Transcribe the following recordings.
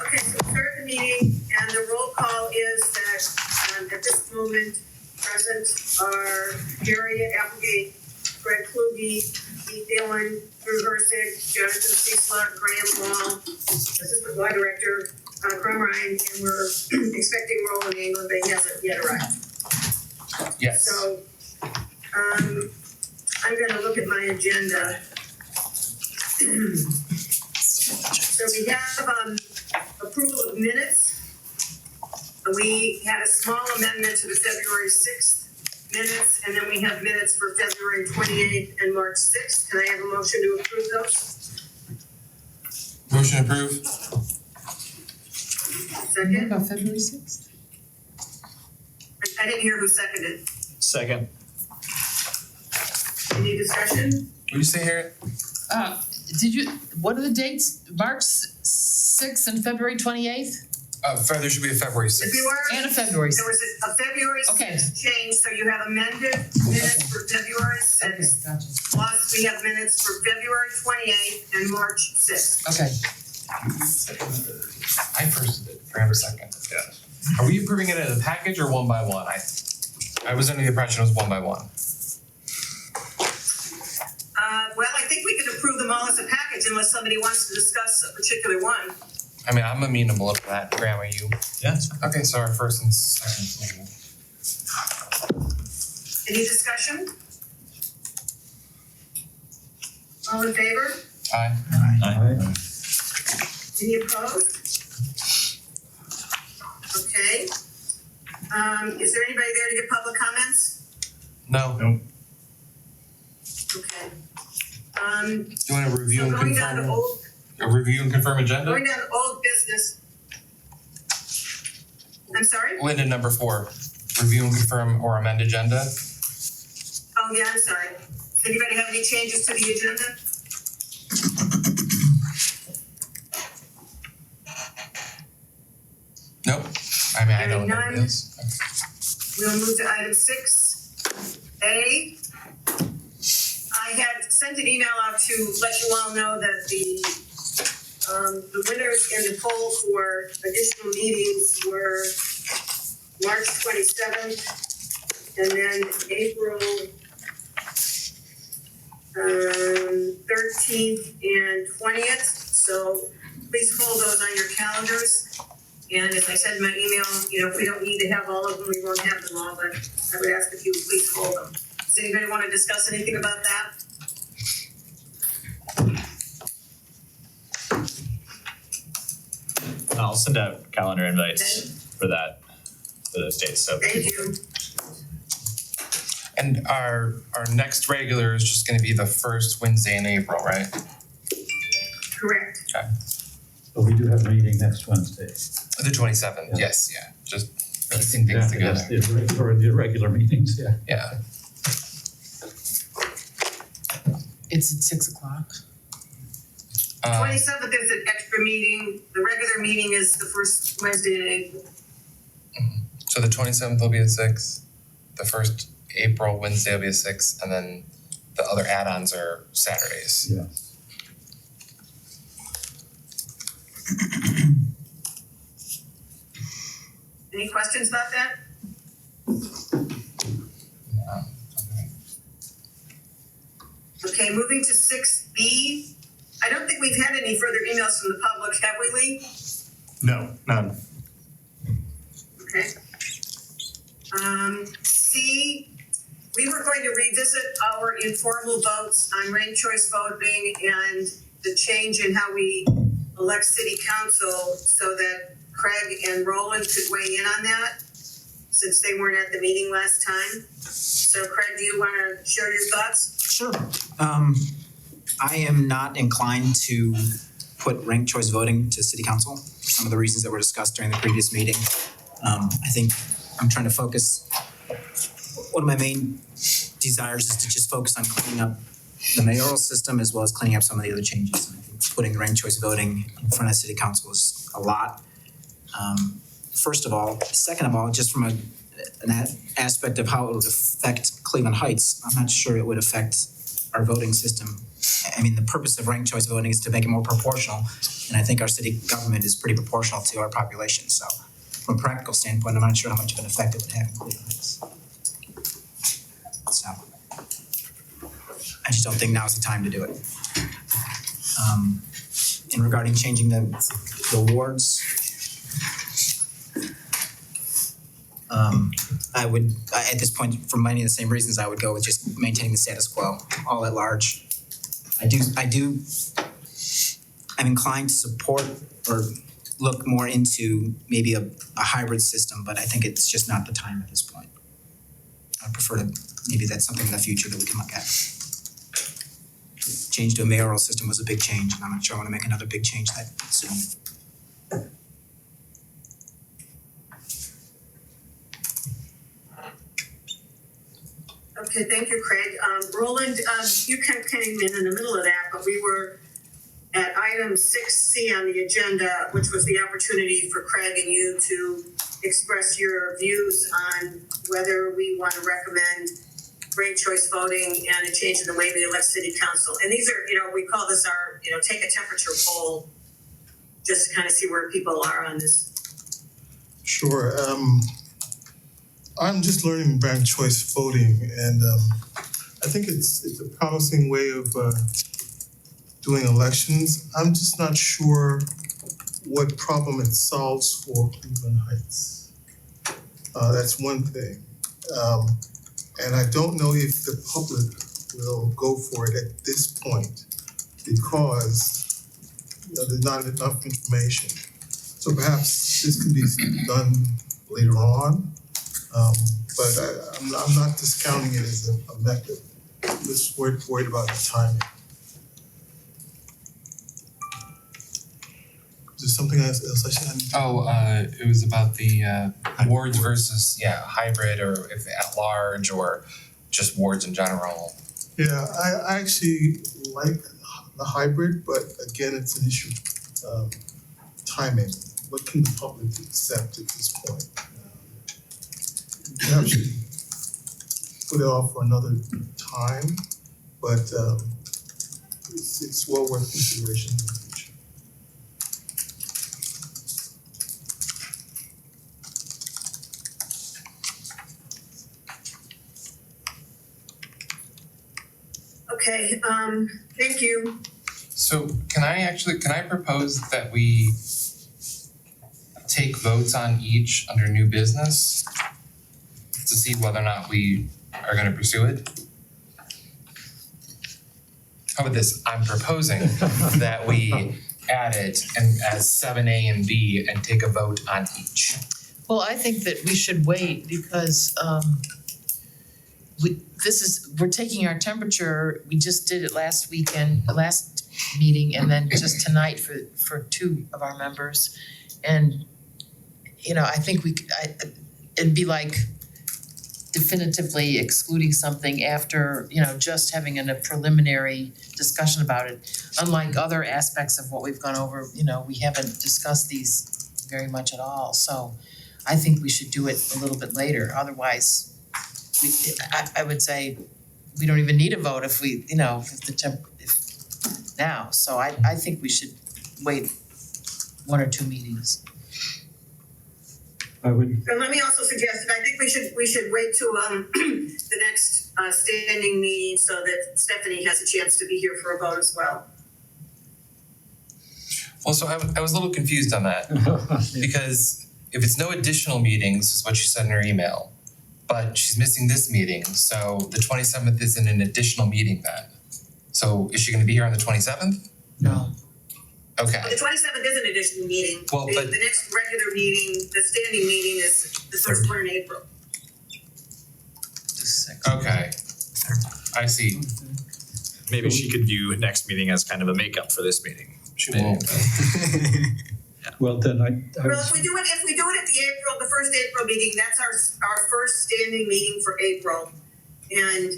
Okay, so we start the meeting, and the roll call is that, at this moment, present are Gary Applegate, Greg Kluge, Keith Dillon, Drew Hersig, Jonathan Ciesla, Graham Wall, Assistant Law Director, Crum Ryan, and we're expecting Roland England, but he hasn't yet arrived. Yes. So, I'm gonna look at my agenda. So we have, approval of minutes. We had a small amendment to the February 6th minutes, and then we have minutes for February 28th and March 6th. Can I have a motion to approve those? Motion approved. Second? About February 6th? I didn't hear who seconded. Second. Any discussion? What did you say here? What are the dates? March 6th and February 28th? There should be a February 6th. February? And a February There 6th. was a February Okay. 6th change, so you have amended minutes for February 6th. Okay, gotcha. Plus, we have minutes for February 28th and March 6th. Okay. I first did. Graham second. Yeah. Are we approving it as a package or one by one? I was under the impression it was one by one. Well, I think we can approve them all as a package unless somebody wants to discuss a particular one. I mean, I'm amenable to that. Graham, are you? Yeah. Okay, so our first and second. Any discussion? All in favor? Aye. Aye. Any opposed? Okay. Is there anybody there to give public comments? No. Nope. Okay. Do you want to review So and going down to confirm? Review and confirm agenda? going down to old business. I'm sorry? Linda, number 4. Review and confirm or amend agenda. Oh, yeah, I'm sorry. Does anybody have any changes to the agenda? Nope. I mean, I don't know Hearing what it none. is. We'll move to item 6A. I had sent an email out to let you all know that the winners in the poll for additional meetings were March 27th and then April 13th and 20th. So please hold those on your calendars. And as I said in my email, if we don't need to have all of them, we won't have them all, but I would ask if you would please hold them. Does anybody want to discuss anything about that? I'll send out calendar invites for those dates, so. Thank you. And our next regular is just going to be the first Wednesday in April, right? Correct. But we do have a meeting next Wednesday. The 27th. Yeah. Yes, yeah. Just piecing things together. Yes, the regular meetings, yeah. Yeah. It's at 6 o'clock. 27th is an extra meeting. The regular meeting is the first Wednesday in April. So the 27th will be at 6. The first April Wednesday will be at 6, and then the other add-ons are Saturdays. Yeah. Any questions about that? Okay, moving to 6B. I don't think we've had any further emails from the public, have we, Lee? No, none. Okay. C, we were going to revisit our informal votes on ranked choice voting and the change in how we elect city council so that Craig and Roland could weigh in on that, since they weren't at the meeting last time. So Craig, do you want to share your thoughts? Sure. I am not inclined to put ranked choice voting to city council for some of the reasons that were discussed during the previous meeting. I think I'm trying to focus, one of my main desires is to just focus on cleaning up the mayoral system as well as cleaning up some of the other changes. And I think putting ranked choice voting in front of city council is a lot. First of all. Second of all, just from an aspect of how it would affect Cleveland Heights, I'm not sure it would affect our voting system. I mean, the purpose of ranked choice voting is to make it more proportional. And I think our city government is pretty proportional to our population, so from a practical standpoint, I'm not sure how much of an effect it would have in Cleveland Heights. So I just don't think now's the time to do it. And regarding changing the wards, at this point, for many of the same reasons, I would go with just maintaining the status quo, all at large. I'm inclined to support or look more into maybe a hybrid system, but I think it's just not the time at this point. I'd prefer to, maybe that's something in the future that we can look at. Change to a mayoral system was a big change, and I'm not sure I want to make another big change that soon. Okay, thank you, Craig. Roland, you kind of came in the middle of that, but we were at item 6C on the agenda, which was the opportunity for Craig and you to express your views on whether we want to recommend ranked choice voting and a change in the way we elect city council. And these are, we call this our, take a temperature poll, just to kind of see where people are on this. Sure. I'm just learning ranked choice voting, and I think it's a promising way of doing elections. I'm just not sure what problem it solves for Cleveland Heights. That's one thing. And I don't know if the public will go for it at this point because there's not enough information. So perhaps this can be done later on. But I'm not discounting it as a method. I'm just worried about the timing. Is there something else I should? It was about the wards versus hybrid, or if at large, or just wards in general. Yeah, I actually like the hybrid, but again, it's an issue of timing. What can the public accept at this point? Perhaps you put it off for another time, but it's well worth consideration in the future. Okay, thank you. So can I propose that we take votes on each under new business to see whether or not we are gonna pursue it? How about this? I'm proposing that we add it and as 7A and B and take a vote on each. Well, I think that we should wait because we're taking our temperature, we just did it last meeting, and then just tonight for two of our members. And, I think it'd be like definitively excluding something after, just having a preliminary discussion about it. Unlike other aspects of what we've gone over, we haven't discussed these very much at all. So I think we should do it a little bit later. Otherwise, I would say we don't even need a vote if now. So I think we should wait one or two meetings. I would, And let me also suggest that I think we should wait till the next standing meeting so that Stephanie has a chance to be here for a vote as well. Well, so I was a little confused on that because if it's no additional meetings, is what she said in her email, but she's missing this meeting, so the 27th isn't an additional meeting then. So is she gonna be here on the 27th? No. Okay. But the 27th is an additional meeting. Well, but- The next regular meeting, the standing meeting is the first one in April. Okay. I see. Maybe she could view next meeting as kind of a makeup for this meeting. She won't. well, then I Well, if we do it at the first April meeting, that's our first standing meeting for April. And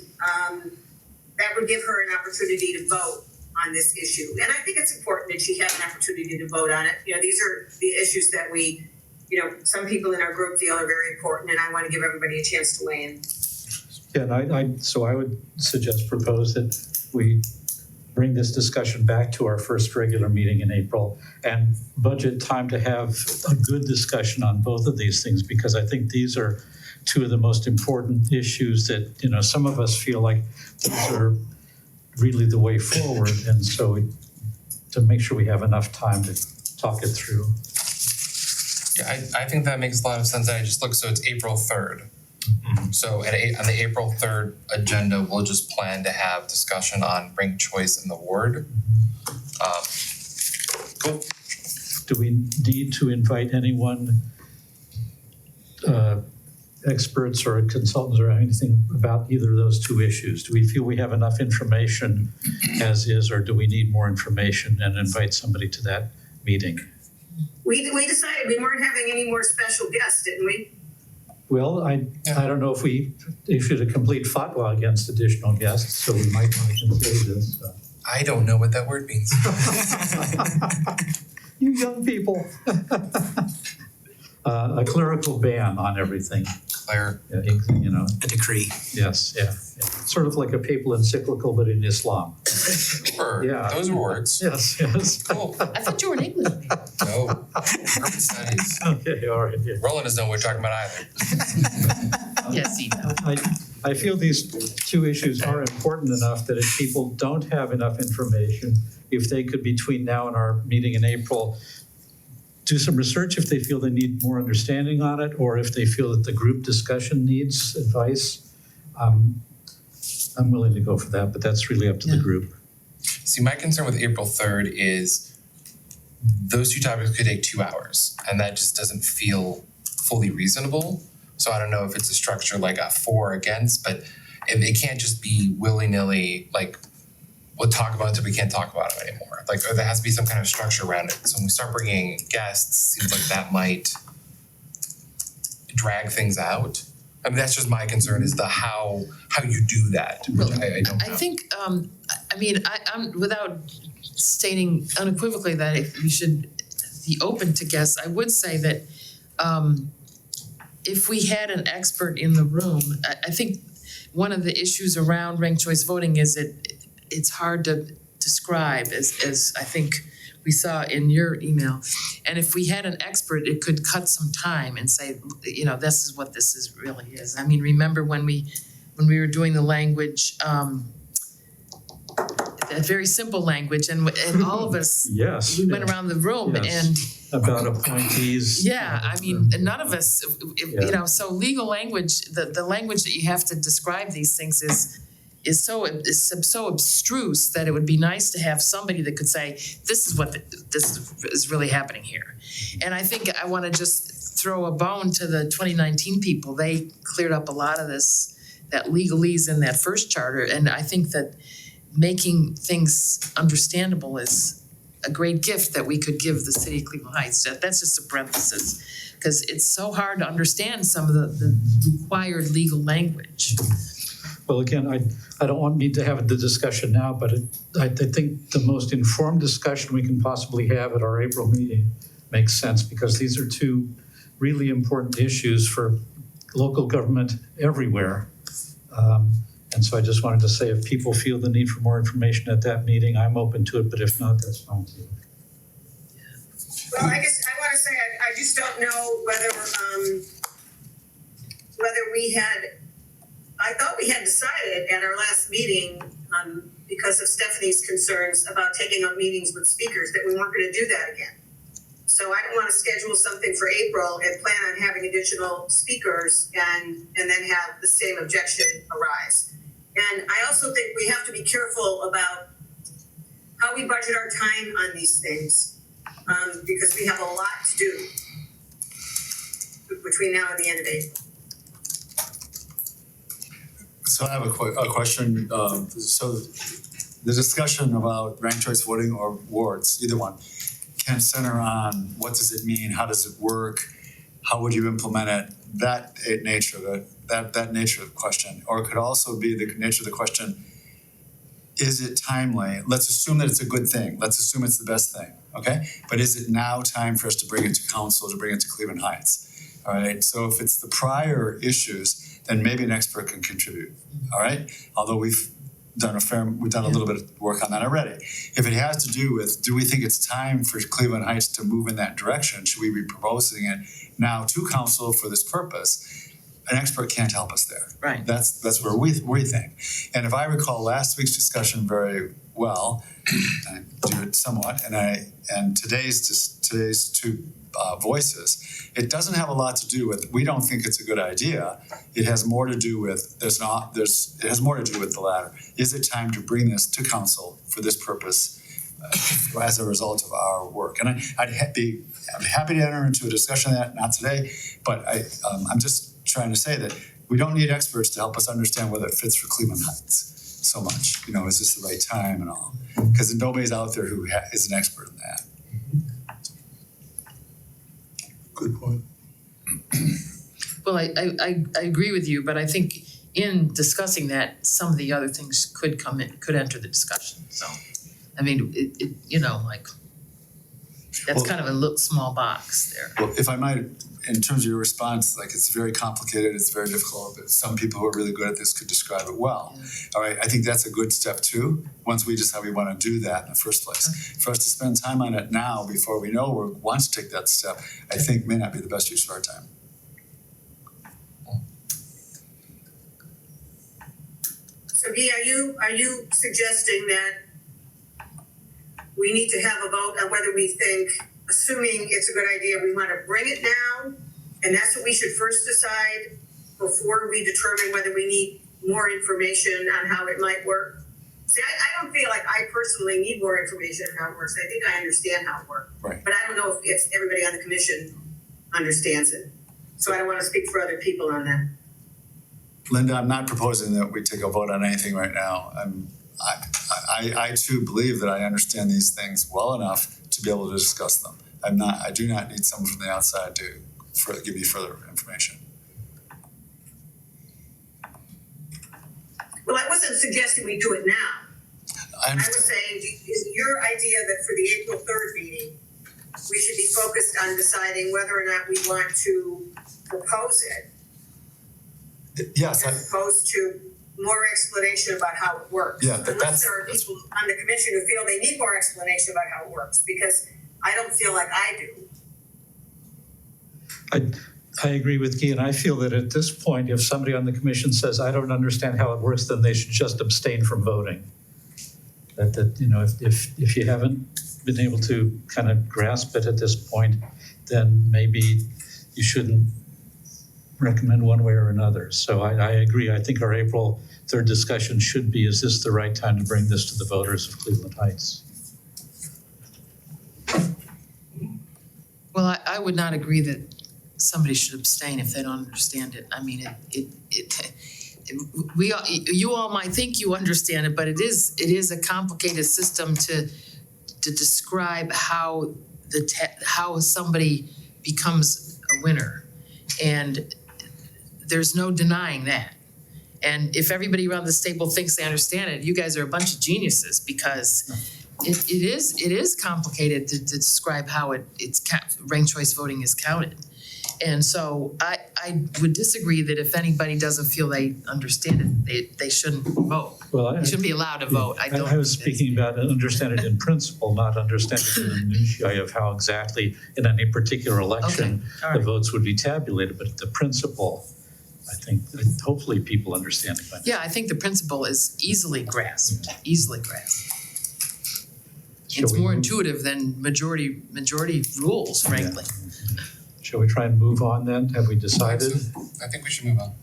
that would give her an opportunity to vote on this issue. And I think it's important that she have an opportunity to vote on it. These are the issues that we, some people in our group feel are very important, and I want to give everybody a chance to weigh in. Yeah, so I would propose that we bring this discussion back to our first regular meeting in April and budget time to have a good discussion on both of these things, because I think these are two of the most important issues that, some of us feel like these are really the way forward. And so to make sure we have enough time to talk it through. Yeah, I think that makes a lot of sense. I just looked, so it's April 3rd. So on the April 3rd agenda, we'll just plan to have discussion on ranked choice in the ward. Cool. Do we need to invite anyone, experts or consultants or anything about either of those two issues? Do we feel we have enough information as is, or do we need more information and invite somebody to that meeting? We decided we weren't having any more special guests, didn't we? Well, I don't know if we issued a complete fatwa against additional guests, so we might want to consider this. I don't know what that word means. You young people. A clerical ban on everything. Claire. A decree. Yes, yeah. Sort of like a papal encyclical, but in Islam. Sure, Yeah. those are words. Yes. Cool. I thought you were an English major. No, urban studies. Okay, all right, yeah. Roland doesn't know what we're talking about either. Yes, he knows. I feel these two issues are important enough that if people don't have enough information, if they could, between now and our meeting in April, do some research if they feel they need more understanding on it, or if they feel that the group discussion needs advice, I'm willing to go for that, but that's really up to the group. See, my concern with April 3rd is those two topics could take 2 hours, and that just doesn't feel fully reasonable. So I don't know if it's a structure like a for or against, but it can't just be willy-nilly, like, we'll talk about it until we can't talk about it anymore. Like, or there has to be some kind of structure around it. So when we start bringing guests, seems like that might drag things out. I mean, that's just my concern, is the how you do that, which I don't know. I think, I'm without stating unequivocally that if we should be open to guests, I would say that if we had an expert in the room, I think one of the issues around ranked choice voting is it's hard to describe, as I think we saw in your email. And if we had an expert, it could cut some time and say, this is what this is really is. I mean, remember when we were doing the language, that very simple language, and all of us, Yes. we went around the room Yes. and About appointees. none of us, so legal language, the language that you have to describe these things is so abstruse that it would be nice to have somebody that could say, this is what this is really happening here. And I think I want to just throw a bone to the 2019 people. They cleared up a lot of that legalese in that first charter, and I think that making things understandable is a great gift that we could give the city of Cleveland Heights. That's just a parenthesis, because it's so hard to understand some of the required legal language. Well, again, I don't need to have the discussion now, but I think the most informed discussion we can possibly have at our April meeting makes sense, because these are two really important issues for local government everywhere. And so I just wanted to say, if people feel the need for more information at that meeting, I'm open to it, but if not, that's fine too. Well, I guess I want to say I just don't know whether we had. I thought we had decided at our last meeting, because of Stephanie's concerns about taking up meetings with speakers, that we weren't going to do that again. So I didn't want to schedule something for April and plan on having additional speakers and then have the same objection arise. And I also think we have to be careful about how we budget our time on these things, because we have a lot to do between now and the end of April. So I have a question. So the discussion about ranked choice voting or wards, either one, can center on what does it mean, how does it work, how would you implement it, that nature of the question. Or it could also be the nature of the question, is it timely? Let's assume that it's a good thing. Let's assume it's the best thing, okay? But is it now time for us to bring it to council, to bring it to Cleveland Heights? All right, so if it's the prior issues, then maybe an expert can contribute, all right? Although we've we've done a little bit of work on that already. If it has to do with, do we think it's time for Cleveland Heights to move in that direction? Should we be proposing it now to council for this purpose? An expert can't help us there. Right. That's where we think. And if I recall last week's discussion very well, I do it somewhat, and today's two voices, it doesn't have a lot to do with, we don't think it's a good idea. It has more to do with, it has more to do with the latter. Is it time to bring this to council for this purpose as a result of our work? And I'd be happy to enter into a discussion of that, not today, but I'm just trying to say that we don't need experts to help us understand whether it fits for Cleveland Heights so much. You know, is this the right time and all? Because nobody's out there who is an expert in that. Good point. Well, I agree with you, but I think in discussing that, some of the other things could enter the discussion, so. I mean, it you know, like, that's Well- kind of a little small box there. Well, if I might, in terms of your response, like it's very complicated, it's very difficult, but some people who are really good at this could describe it well. Yeah. All right, I think that's a good step too, once we decide we want to do that in the first place. For us to spend time on it now before we know we want to take that step, I think may not be the best use of our time. So Dee, are you suggesting that we need to have a vote on whether we think, assuming it's a good idea, we want to bring it now? And that's what we should first decide before we determine whether we need more information on how it might work? See, I don't feel like I personally need more information on how it works. I think I understand how it works. Right. But I don't know if everybody on the commission understands it. So I don't want to speak for other people on that. Linda, I'm not proposing that we take a vote on anything right now. I too believe that I understand these things well enough to be able to discuss them. I do not need someone from the outside to give me further information. Well, I wasn't suggesting we do it now. I I was understand. saying, is your idea that for the April 3rd meeting, we should be focused on deciding whether or not we want to propose it, Yes, as opposed to more explanation about how it works? Yeah, but Unless there are that's- people on the commission who feel they need more explanation about how it works, because I don't feel like I do. I agree with Guy, and I feel that at this point, if somebody on the commission says, I don't understand how it works, then they should just abstain from voting. That you know, if you haven't been able to kind of grasp it at this point, then maybe you shouldn't recommend one way or another. So I agree. I think our April 3rd discussion should be, is this the right time to bring this to the voters of Cleveland Heights? Well, I would not agree that somebody should abstain if they don't understand it. I mean, you all might think you understand it, but it is a complicated system to describe how how somebody becomes a winner. And there's no denying that. And if everybody around this table thinks they understand it, you guys are a bunch of geniuses, because it is complicated to describe how ranked choice voting is counted. And so I would disagree that if anybody doesn't feel they understand it, they shouldn't vote. Well, They shouldn't be allowed to vote. I don't. I was speaking about understand it in principle, not understand it in the minutiae of how exactly in any particular election all the right. votes would be tabulated. But the principle, I think, hopefully people understand it by now. Yeah, I think the principle is easily grasped. Shall It's we more move? intuitive than majority rules, frankly. Shall we try and move on then? Have we decided? I think we should move on.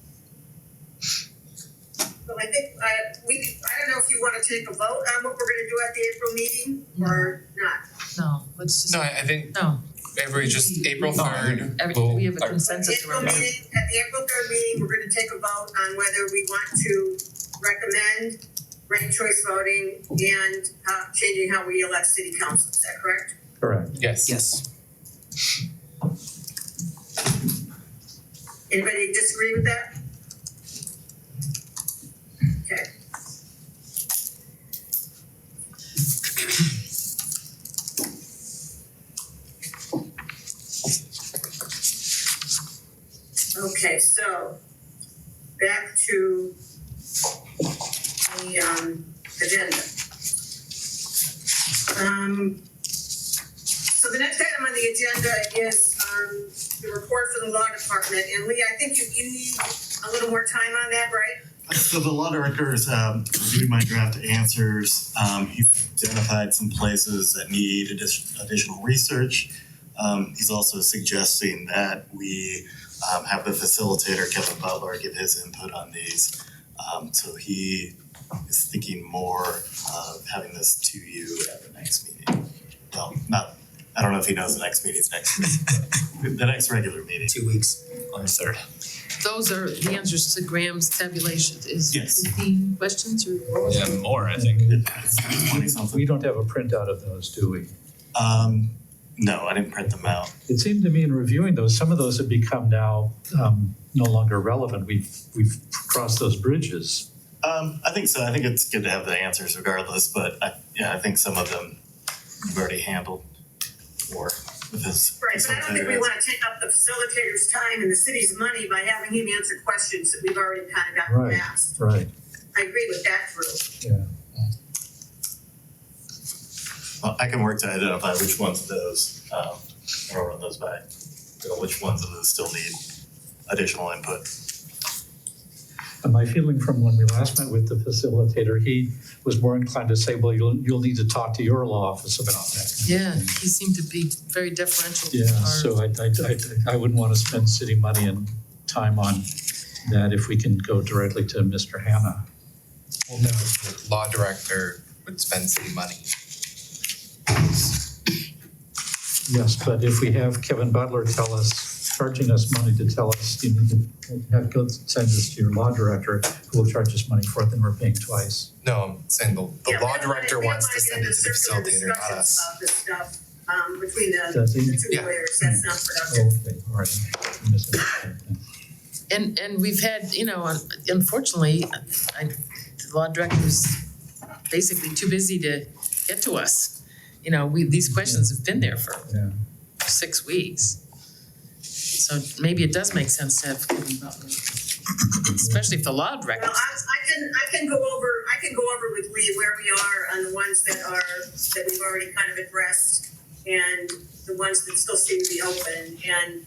Well, I think, I don't know if you want to take a vote on what we're going to do at the April meeting or not. No, let's just, No, I think no. every just April 3rd. We have a consensus April around that. meeting, at the April 3rd meeting, we're going to take a vote on whether we want to recommend ranked choice voting and changing how we elect city council. Is that correct? Correct. Yes. Yes. Anybody disagree with that? Okay. Okay, so back to the agenda. So the next item on the agenda is the report for the law department. And Lee, I think you need a little more time on that, right? So the law director has reviewed my draft answers. He's identified some places that need additional research. He's also suggesting that we have the facilitator, Kevin Butler, give his input on these. So he is thinking more of having this to you at the next meeting. Well, I don't know if he knows the next meeting's next week. The next regular meeting. 2 weeks. August 3rd. Those are the answers to Graham's tabulation. Is Yes. 15 questions or what was Yeah, it? more, I think. It's 20-something. We don't have a printout of those, do we? No, I didn't print them out. It seemed to me in reviewing those, some of those have become now no longer relevant. We've crossed those bridges. I think so. I think it's good to have the answers regardless, but I think some of them you've already handled or with his. Right, but I don't think we wanna take up the facilitator's time and the city's money by having him answer questions that we've already kind of gotten Right. past. Right, I agree with that, Drew. yeah. Well, I can work to identify which ones of those, or run those by, which ones of those still need additional input. And my feeling from when we last met with the facilitator, he was more inclined to say, well, you'll need to talk to your law office about that. Yeah, he seemed to be very deferential. to Yeah, our- so I wouldn't want to spend city money and time on that if we can go directly to Mr. Hannah. Well, no, the law director would spend city money. Yes, but if we have Kevin Butler charging us money to tell us, you need to go send this to your law director, who will charge us money for it, then we're paying twice. No, I'm saying the Yeah, we law don't wanna- director we don't wants to wanna get send it into to the circular facilitator, not discussions us. about this stuff, between Does he? the two Yeah. lawyers, that's not productive. Okay, all right. I misunderstood then. And we've had, unfortunately, the law director's basically too busy to get to us. These questions have been there for Yeah. 6 weeks. So maybe it does make sense to have Kevin Butler, especially if the law director. Well, I can go over with Lee where we are on the ones that we've already kind of addressed and the ones that still seem to be open and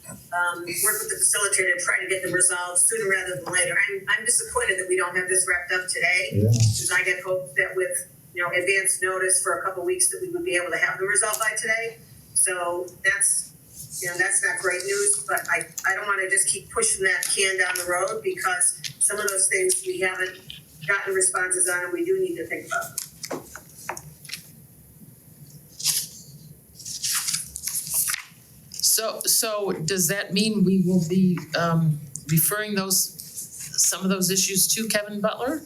work with the facilitator to try to get them resolved sooner rather than later. I'm disappointed that we don't have this wrapped up today. Yeah. Because I had hoped that with, advance notice for a couple weeks that we would be able to have them resolved by today. So that's not great news, but I don't wanna just keep pushing that can down the road because some of those things we haven't gotten responses on and we do need to think about them. So does that mean we will be referring some of those issues to Kevin Butler?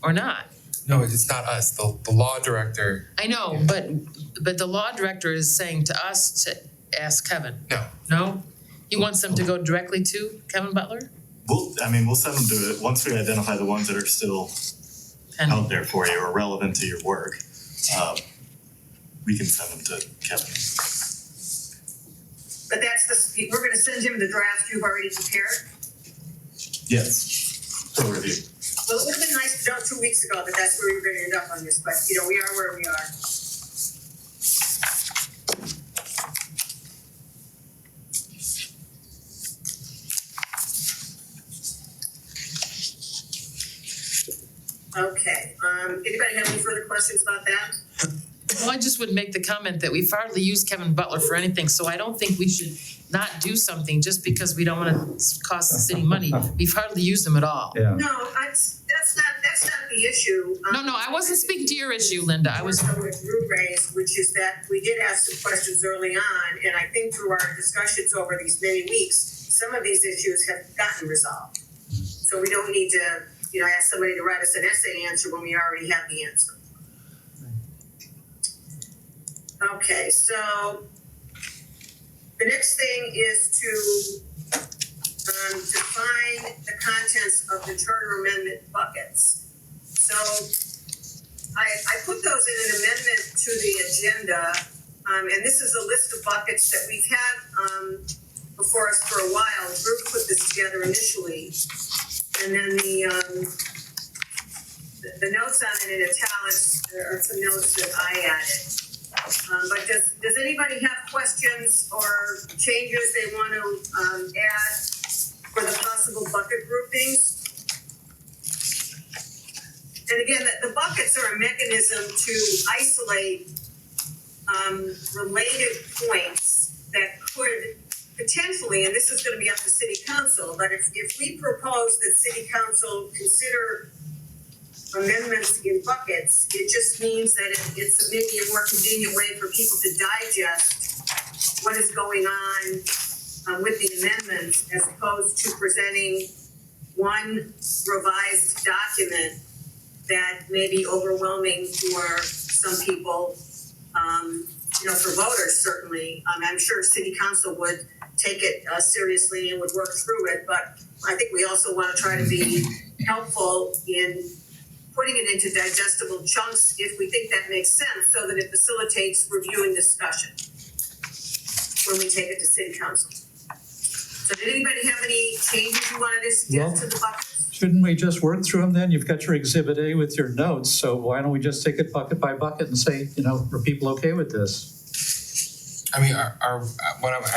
Or not? No, it's not us, the law director, I know, but the law director is saying to us to ask Kevin. no. No? He wants them to go directly to Kevin Butler? We'll send them to it, once we identify the ones that are still And out there for you or relevant to your work, we can send them to Kevin. But we're gonna send him the draft you've already prepared. Yes, for review. Well, it would have been nice to know 2 weeks ago that that's where we were gonna end up on this, but we are where we are. Okay, anybody have any further questions about that? well, I just would make the comment that we've hardly used Kevin Butler for anything, so I don't think we should not do something just because we don't wanna cost the city money. We've hardly used him at all. Yeah. No, that's not the issue. No, I wasn't speaking to your issue, Linda. I was, What Drew raised, which is that we did ask some questions early on, and I think through our discussions over these many weeks, some of these issues have gotten resolved. So we don't need to, ask somebody to write us an essay answer when we already have the answer. Okay, so the next thing is to define the contents of the charter amendment buckets. So I put those in an amendment to the agenda, and this is a list of buckets that we've had before us for a while. Drew put this together initially, and then the notes on it in italics are some notes that I added. But does anybody have questions or changes they want to add for the possible bucket groupings? And again, the buckets are a mechanism to isolate related points that could potentially, and this is gonna be up to city council, but if we propose that city council consider amendments in buckets, it just means that it's maybe a more convenient way for people to digest what is going on with the amendments as opposed to presenting one revised document that may be overwhelming for some people, for voters certainly. I'm sure city council would take it seriously and would work through it, but I think we also want to try to be helpful in putting it into digestible chunks if we think that makes sense, so that it facilitates review and discussion when we take it to city council. So did anybody have any changes you wanted to suggest to the buckets? Shouldn't we just work through them then? You've got your Exhibit A with your notes, so why don't we just take it bucket by bucket and say, are people okay with this? I mean, I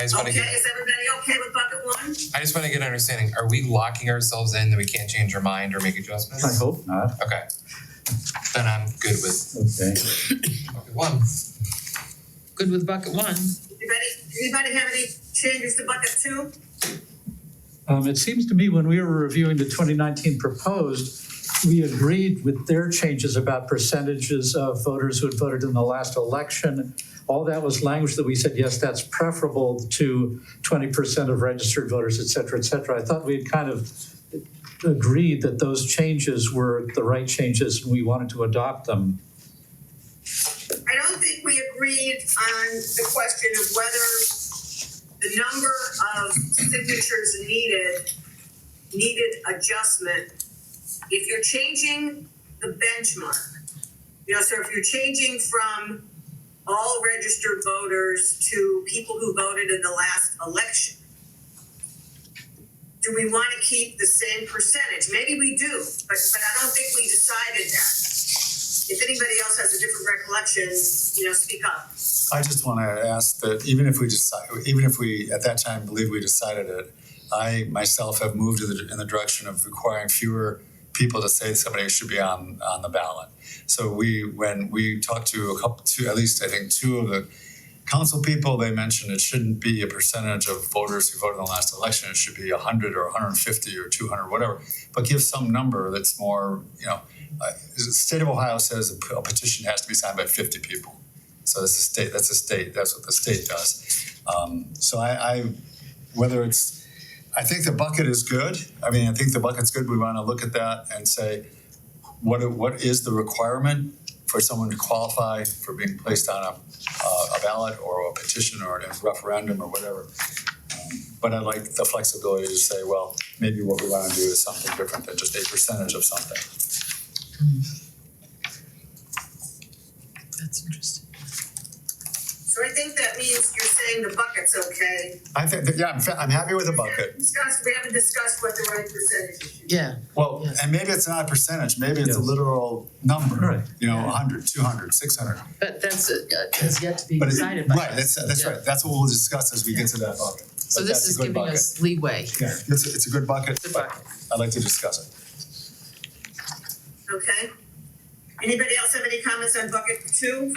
just wanna Okay, get, is everybody okay with bucket one? I just wanna get an understanding, are we locking ourselves in that we can't change our mind or make adjustments? I hope not. Okay, then I'm good with Okay. bucket one. Good with bucket one. Anybody have any changes to bucket two? It seems to me when we were reviewing the 2019 proposed, we agreed with their changes about percentages of voters who had voted in the last election. All that was language that we said, yes, that's preferable to 20% of registered voters, et cetera, et cetera. I thought we had kind of agreed that those changes were the right changes and we wanted to adopt them. I don't think we agreed on the question of whether the number of signatures needed adjustment. If you're changing the benchmark, so if you're changing from all registered voters to people who voted in the last election, do we want to keep the same percentage? Maybe we do, but I don't think we decided that. If anybody else has a different recollection, speak up. I just want to ask that even if we at that time believe we decided it, I myself have moved in the direction of requiring fewer people to say somebody should be on the ballot. So when we talked to at least I think two of the council people, they mentioned it shouldn't be a percentage of voters who voted in the last election. It should be 100 or 150 or 200, whatever. But give some number that's more, the state of Ohio says a petition has to be signed by 50 people. So that's what the state does. So I think the bucket is good. I mean, I think the bucket's good. We want to look at that and say, what is the requirement for someone to qualify for being placed on a ballot or a petition or a referendum or whatever. But I like the flexibility to say, well, maybe what we want to do is something different than just a percentage of something. That's interesting. So I think that means you're saying the bucket's okay. I think I'm happy with the bucket. We haven't discussed what the right percentage is. Yeah. Well, Yes. and maybe it's not a percentage, maybe it's a Yes. literal number, Right. 100, 200, 600. But that's yet to be But decided by us. right, that's Yeah. right. That's what we'll discuss as we get to that bucket. So But this that's a is good giving bucket. us leeway. Yeah, it's a good bucket, Good but bucket. I'd like to discuss it. Okay. Anybody else have any comments on bucket two?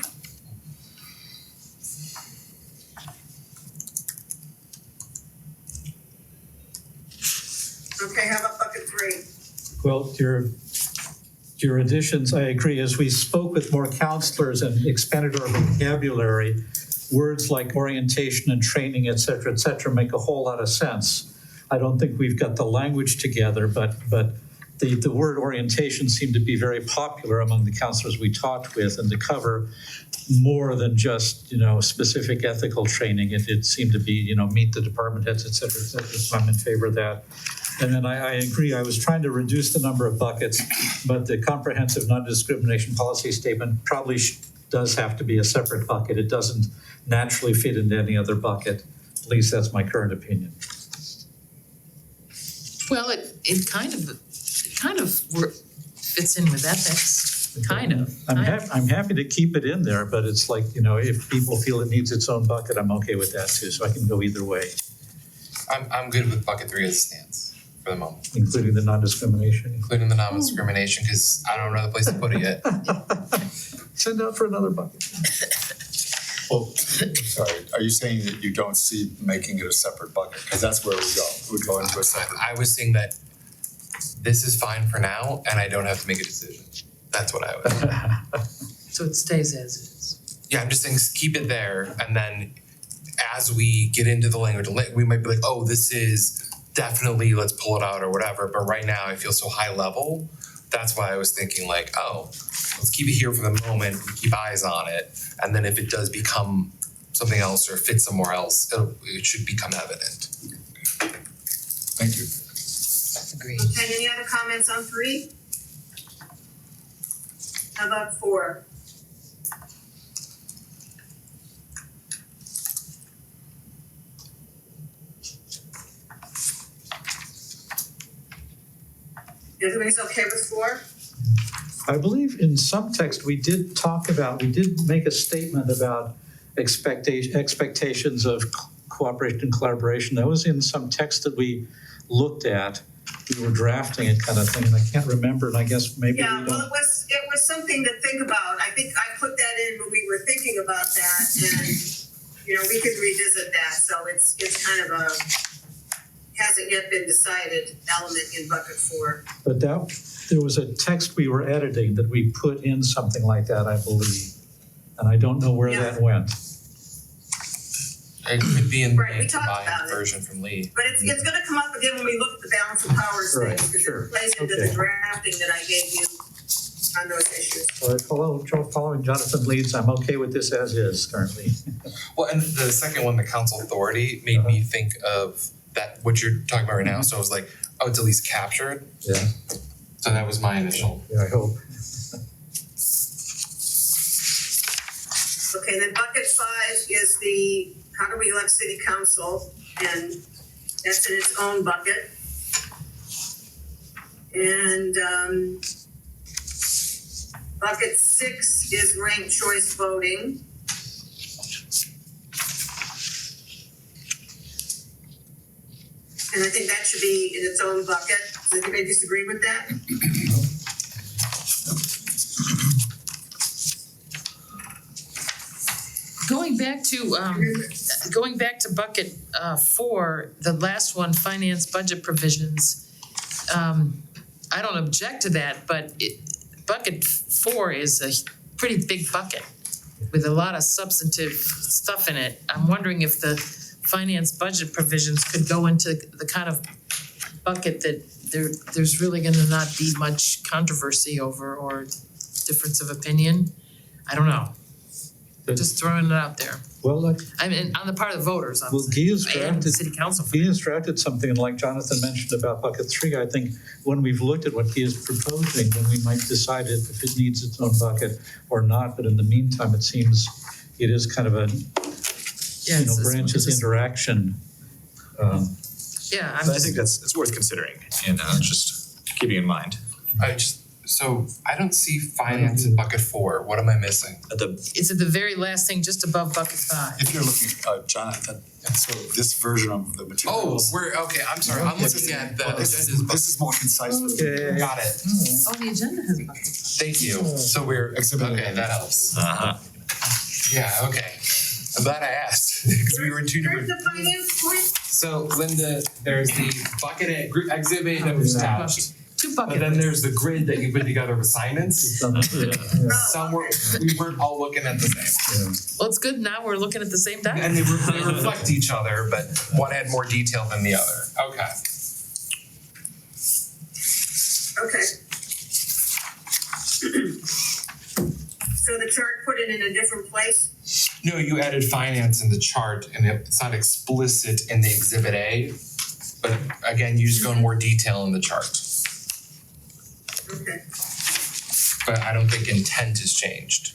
Okay, how about bucket three? Well, your additions, I agree, as we spoke with more counselors and expanded our vocabulary, words like orientation and training, et cetera, make a whole lot of sense. I don't think we've got the language together, but the word orientation seemed to be very popular among the counselors we talked with, and to cover more than just, specific ethical training. It seemed to be, meet the department heads, et cetera, so I'm in favor of that. And then I agree, I was trying to reduce the number of buckets, but the comprehensive non-discrimination policy statement probably does have to be a separate bucket. It doesn't naturally fit into any other bucket. At least that's my current opinion. Well, it kind of fits in with ethics, kind of. I'm happy to keep it in there, but it's like, if people feel it needs its own bucket, I'm okay with that too, so I can go either way, I'm good with bucket 3 as it stands for the moment, including the non-discrimination. including the non-discrimination, because I don't know the place to put it yet. Send out for another bucket. Well, sorry, are you saying that you don't see making it a separate bucket? Because that's where we go. We go into a separate. I was saying that this is fine for now, and I don't have to make a decision. That's what I was. So it stays as is. Yeah, I'm just saying keep it there, and then as we get into the language, we might be like, oh, this is definitely, let's pull it out or whatever. But right now, I feel so high level. That's why I was thinking like, oh, let's keep it here for the moment, keep eyes on it, and then if it does become something else or fit somewhere else, it should become evident. Thank you. Agreed. Okay, any other comments on 3? How about 4? Everybody's okay with 4? I believe in some text, we did make a statement about expectations of cooperation and collaboration. That was in some text that we looked at. We were drafting it kind of thing, and I can't remember, and I guess maybe we Yeah, don't. well, it was something to think about. I think I put that in when we were thinking about that, and, we could revisit that. So it's kind of a, hasn't yet been decided element in bucket 4. But there was a text we were editing that we put in something like that, I believe. And I don't know where Yeah. that went. It could be in Right, we the talked about combined it. version from Lee. But it's gonna come up again when we look at the balance of powers thing, Right, because sure. it plays into Okay. the drafting that I gave you on those issues. All right, following Jonathan Leeds, I'm okay with this as is currently. Well, and the second one, the council authority, made me think of that, what you're talking about right now. So I was like, oh, it's at least captured. Yeah, So that was my initial. yeah, I hope. Okay, then bucket 5 is the, how do we elect city council? And that's in its own bucket. And, bucket 6 is ranked choice voting. And I think that should be in its own bucket. Does anybody disagree with that? Going back to bucket 4, the last one, finance budget provisions. I don't object to that, but bucket 4 is a pretty big bucket with a lot of substantive stuff in it. I'm wondering if the finance budget provisions could go into the kind of bucket that there's really gonna not be much controversy over or difference of opinion. I don't know. Just throwing it out there. Well, I mean, on the part of the voters, I'm well, saying, Guy has and the drafted, city council. Guy has drafted something, and like Jonathan mentioned about bucket 3, I think when we've looked at what Guy is proposing, then we might decide if it needs its own bucket or not. But in the meantime, it seems it is kind of a, branches interaction. Yeah, I'm But I just, think it's worth considering and just keeping in mind. So I don't see finance in bucket 4. What am I missing? it's at the very last thing, just above bucket 5. If you're looking, Jonathan, so this version of the Oh, materials. I'm sorry. I'm looking at the This agenda's is more concise. for the- Okay. Got it. Oh, the agenda has bucket 5. Thank you. So we're, okay, that helps. Uh-huh. Yeah, okay. I'm glad I asked, because we were in two Where's different. the finance point? So Linda, there's the bucket at exhibit that was attached. Two But bucket then lists. there's the grid that you put together of assignments. We weren't all looking at the same. Well, it's good now we're looking at the same document. And they reflect each other, but one had more detail than the other. Okay. Okay. So the chart put it in a different place? No, you added finance in the chart and it's not explicit in the exhibit A. But again, you just go in more detail in the chart. Okay. But I don't think intent has changed.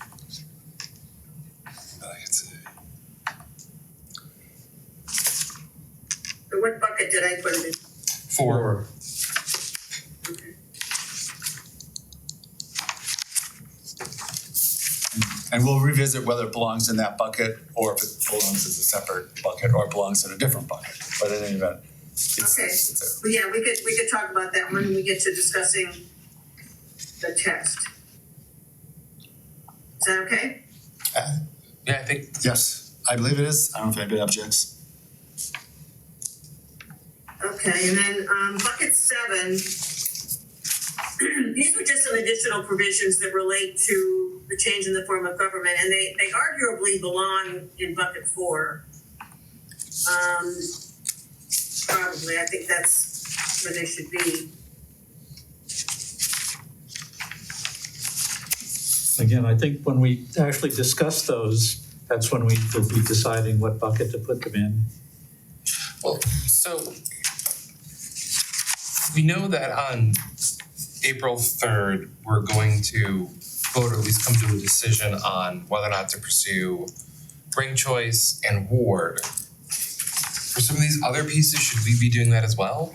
So what bucket did I put it in? 4. Okay. And we'll revisit whether it belongs in that bucket or if it belongs as a separate bucket or it belongs in a different bucket. But in any event, Okay. it's Well, yeah, we could talk about that when we get to discussing the text. Is that okay? Yeah, I think, yes, I believe it is. I don't know if anybody objects. Okay, and then bucket 7, these were just some additional provisions that relate to the change in the form of government, and they arguably belong in bucket 4. Probably, I think that's where they should be. Again, I think when we actually discuss those, that's when we will be deciding what bucket to put them in. well, so we know that on April 3rd, we're going to vote or at least come to a decision on whether or not to pursue ranked choice and ward. For some of these other pieces, should we be doing that as well?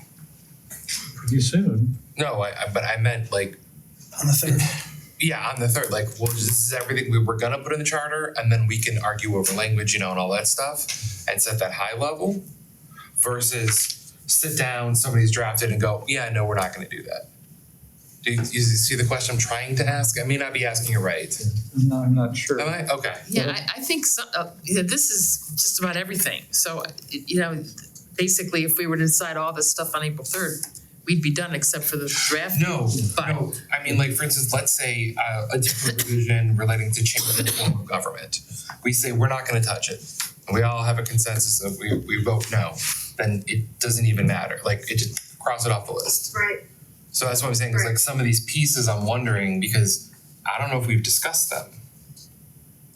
Pretty soon. No, but I meant like, On the 3rd. yeah, on the 3rd, like, well, this is everything we were gonna put in the charter, and then we can argue over language, and all that stuff, and set that high level, versus sit down, somebody's drafted and go, yeah, no, we're not gonna do that. Do you see the question I'm trying to ask? I may not be asking it right. I'm not sure. Am I? Okay. Yeah, I think so, this is just about everything. So, basically, if we were to decide all this stuff on April 3rd, we'd be done except for the draft. No, But- no, I mean, like, for instance, let's say a different provision relating to changing the form of government. We say we're not gonna touch it, and we all have a consensus that we vote no, then it doesn't even matter, like, it just cross it off the list. Right. So that's what I'm saying, is like some of these pieces I'm wondering, because I don't know if we've discussed them.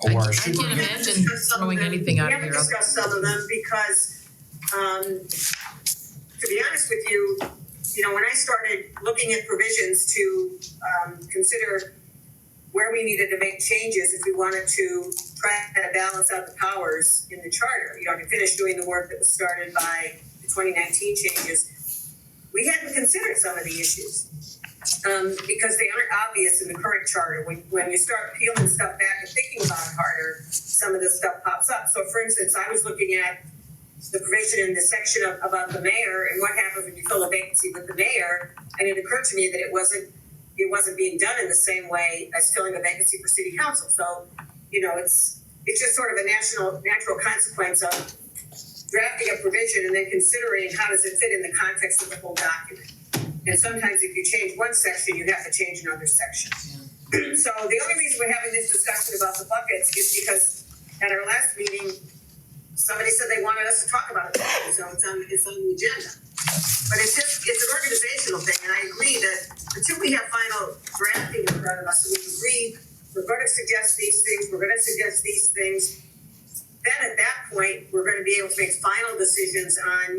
I Or can't should we? imagine throwing anything out of We here. haven't discussed some of them because, to be honest with you, when I started looking at provisions to consider where we needed to make changes if we wanted to try to balance out the powers in the charter, to finish doing the work that was started by the 2019 changes, we hadn't considered some of the issues. Because they aren't obvious in the current charter. When you start peeling stuff back and thinking about it harder, some of this stuff pops up. So for instance, I was looking at the provision in the section about the mayor and what happens when you fill a vacancy with the mayor, and it occurred to me that it wasn't being done in the same way as filling a vacancy for city council. So, it's just sort of a natural consequence of drafting a provision and then considering how does it fit in the context of the whole document. And sometimes if you change one section, you have to change another section. So the only reason we're having this discussion about the buckets is because at our last meeting, somebody said they wanted us to talk about it, so it's on the agenda. But it's an organizational thing, and I agree that until we have final drafting in front of us, and we agree, we're gonna suggest these things, we're gonna suggest these things, then at that point, we're gonna be able to make final decisions on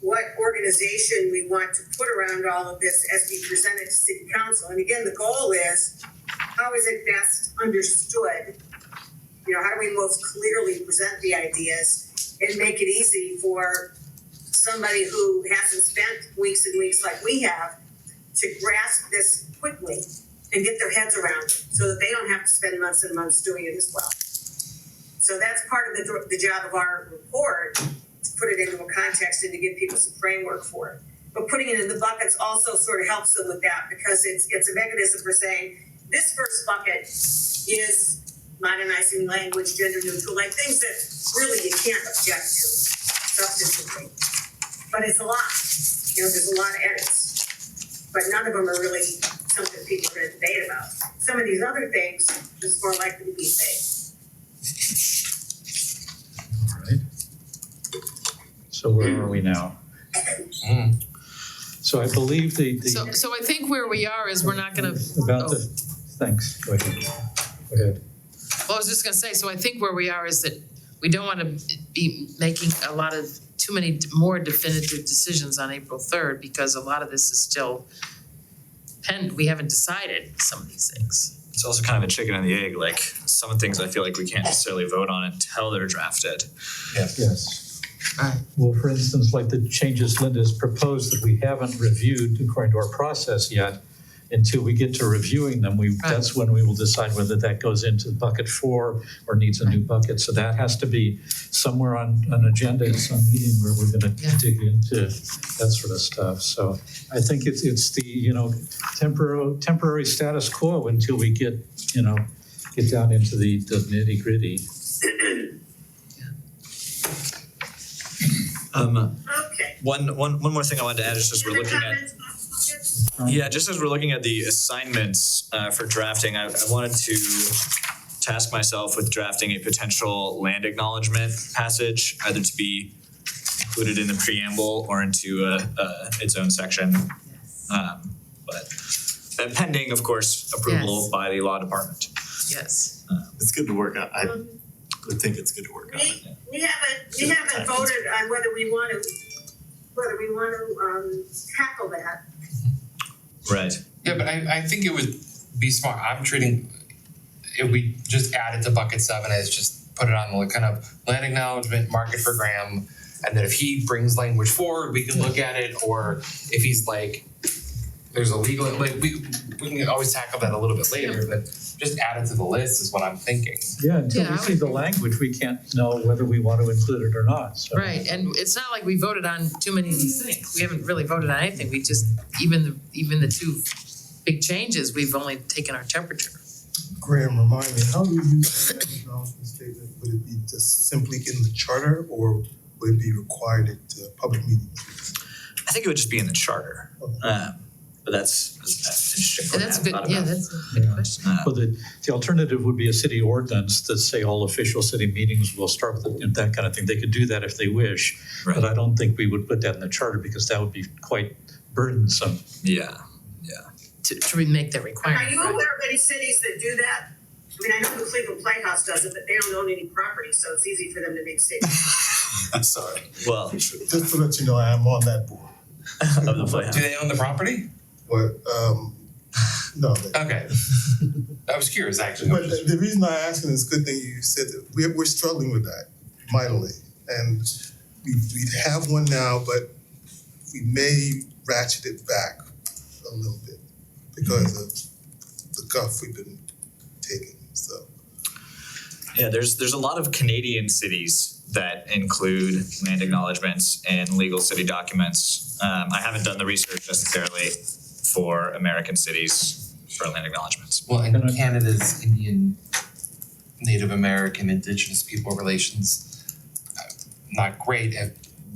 what organization we want to put around all of this as we present it to city council. And again, the goal is, how is it best understood? How do we most clearly present the ideas and make it easy for somebody who hasn't spent weeks and weeks like we have to grasp this quickly and get their heads around it so that they don't have to spend months and months doing it as well. So that's part of the job of our report, to put it into a context and to give people some framework for it. But putting it in the buckets also sort of helps them with that, because it's a mechanism for saying, this first bucket is modernizing language, gender neutral, like things that really you can't object to substantively. But it's a lot, there's a lot of edits. But none of them are really something people are gonna debate about. Some of these other things, is more likely to be debated. All right. So where are we now? So I believe the So I think where we are is we're not gonna, about the, thanks, go ahead. Go ahead. well, I was just gonna say, so I think where we are is that we don't wanna be making too many more definitive decisions on April 3rd, because a lot of this is still we haven't decided some of these things. It's also kind of a chicken and the egg, like some things I feel like we can't necessarily vote on until they're drafted. Yes. Right. Well, for instance, like the changes Linda's proposed that we haven't reviewed according to our process yet, until we get to reviewing them, that's when we will decide whether that goes into bucket 4 or needs a new bucket. So that has to be somewhere on an agenda at some meeting where we're gonna dig into that sort of stuff. So I think it's the, temporary status quo until we get down into the nitty gritty. Okay. One more thing I wanted to add is just we're Other looking at. comments about buckets? Yeah, just as we're looking at the assignments for drafting, I wanted to task myself with drafting a potential land acknowledgement passage, either to be included in the preamble or into its own section. But pending, of course, approval Yes. by the law department. Yes. It's good to work on. I would think it's good to work on it. We haven't voted on whether we want to tackle that. Right. Yeah, but I think it would be smart. I'm treating, if we just add it to bucket 7 as just put it on the kind of land acknowledgement, mark it for Graham. And then if he brings language forward, we can look at it, or if he's like, there's a legal, we can always tackle that a little bit later, but just add it to the list is what I'm thinking. Yeah, until Yeah, we I see would the agree. language, we can't know whether we want to include it or not, so. Right, and it's not like we voted on too many of these things. We haven't really voted on anything. We just, even the two big changes, we've only taken our temperature. Graham, remind me, how do you use that acknowledgement statement? Would it be just simply in the charter, or would it be required at public meetings? I think it would just be in the charter. But that's interesting. And that's a good, Thought yeah, about. that's a good question. Well, the alternative would be a city ordinance that say all official city meetings will start with that kind of thing. They could do that if they wish, but Right. I don't think we would put that in the charter because that would be quite burdensome. Yeah. To make that Are requirement, you right? aware of any cities that do that? I mean, I know the Cleveland Playhouse does it, but they don't own any property, so it's easy for them to make statements. I'm sorry. Well, Just to let you know, I am on that board. of the playhouse. Do they own the property? But, no, they. Okay. I was curious, actually. But the reason I ask, and it's a good thing you said that, we're struggling with that mightily. And we have one now, but we may ratchet it back a little bit because of the guff we've been taking, so. Yeah, there's a lot of Canadian cities that include land acknowledgements and legal city documents. I haven't done the research necessarily for American cities for land acknowledgements. Well, and Canada's Indian, Native American, Indigenous people relations, not great, have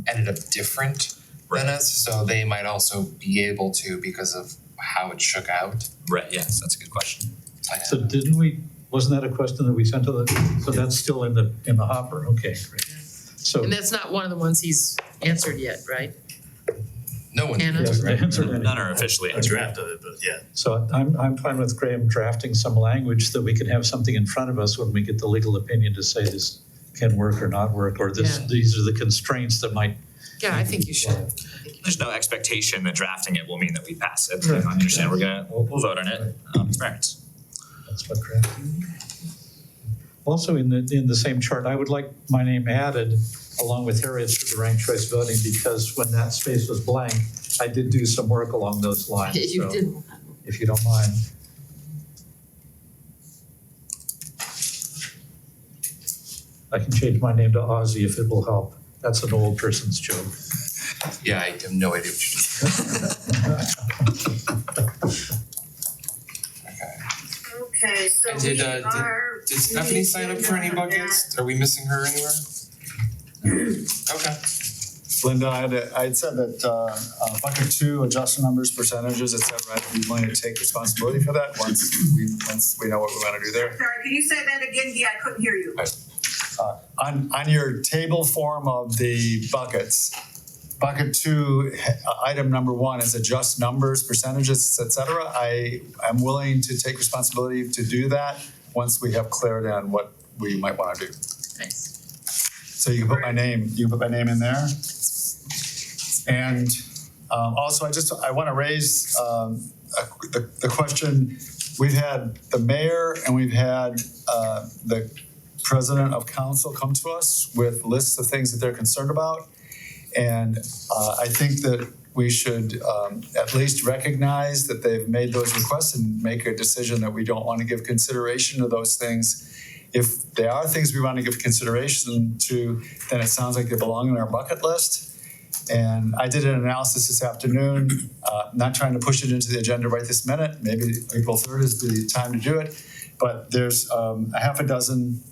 ended up different than us, so they might also be able to because of how it shook out. Right, yes, that's a good question. So wasn't that a question that we sent to so that's still in the hopper, okay, great. So. And that's not one of the ones he's answered yet, right? No one Anna? knows, right? None are officially A answered. draft of it, but yeah. So I'm fine with Graham drafting some language that we can have something in front of us when we get the legal opinion to say this can work or not work, or Yeah. these are the constraints that might. Yeah, I think you should. There's no expectation that drafting it will mean that we pass it. Right. I understand we'll vote on it on its merits. That's what drafting. Also in the same chart, I would like my name added along with Harriet's to the ranked choice voting, because when that space was blank, I did do some work along those lines, You so did. if you don't mind. I can change my name to Ozzy if it will help. That's an old person's joke. Yeah, I have no idea what you're Okay, so And we did are. Did Stephanie sign up for any buckets? Are we missing her anywhere? Okay. Linda, I'd said that bucket 2, adjustment numbers, percentages, et cetera, I'd be willing to take responsibility for that once we know what we want to do there. Sorry, can you say that again? Yeah, I couldn't hear you. On your table form of the buckets, bucket 2, item number 1 is adjust numbers, percentages, et cetera. I am willing to take responsibility to do that once we have clarity on what we might want to do. Nice. So you can put my name in there. And also I want to raise the question, we've had the mayor and we've had the president of council come to us with lists of things that they're concerned about. And I think that we should at least recognize that they've made those requests and make a decision that we don't want to give consideration to those things. If there are things we want to give consideration to, then it sounds like they belong in our bucket list. And I did an analysis this afternoon, not trying to push it into the agenda right this minute. Maybe April 3rd is the time to do it. But there's a half a dozen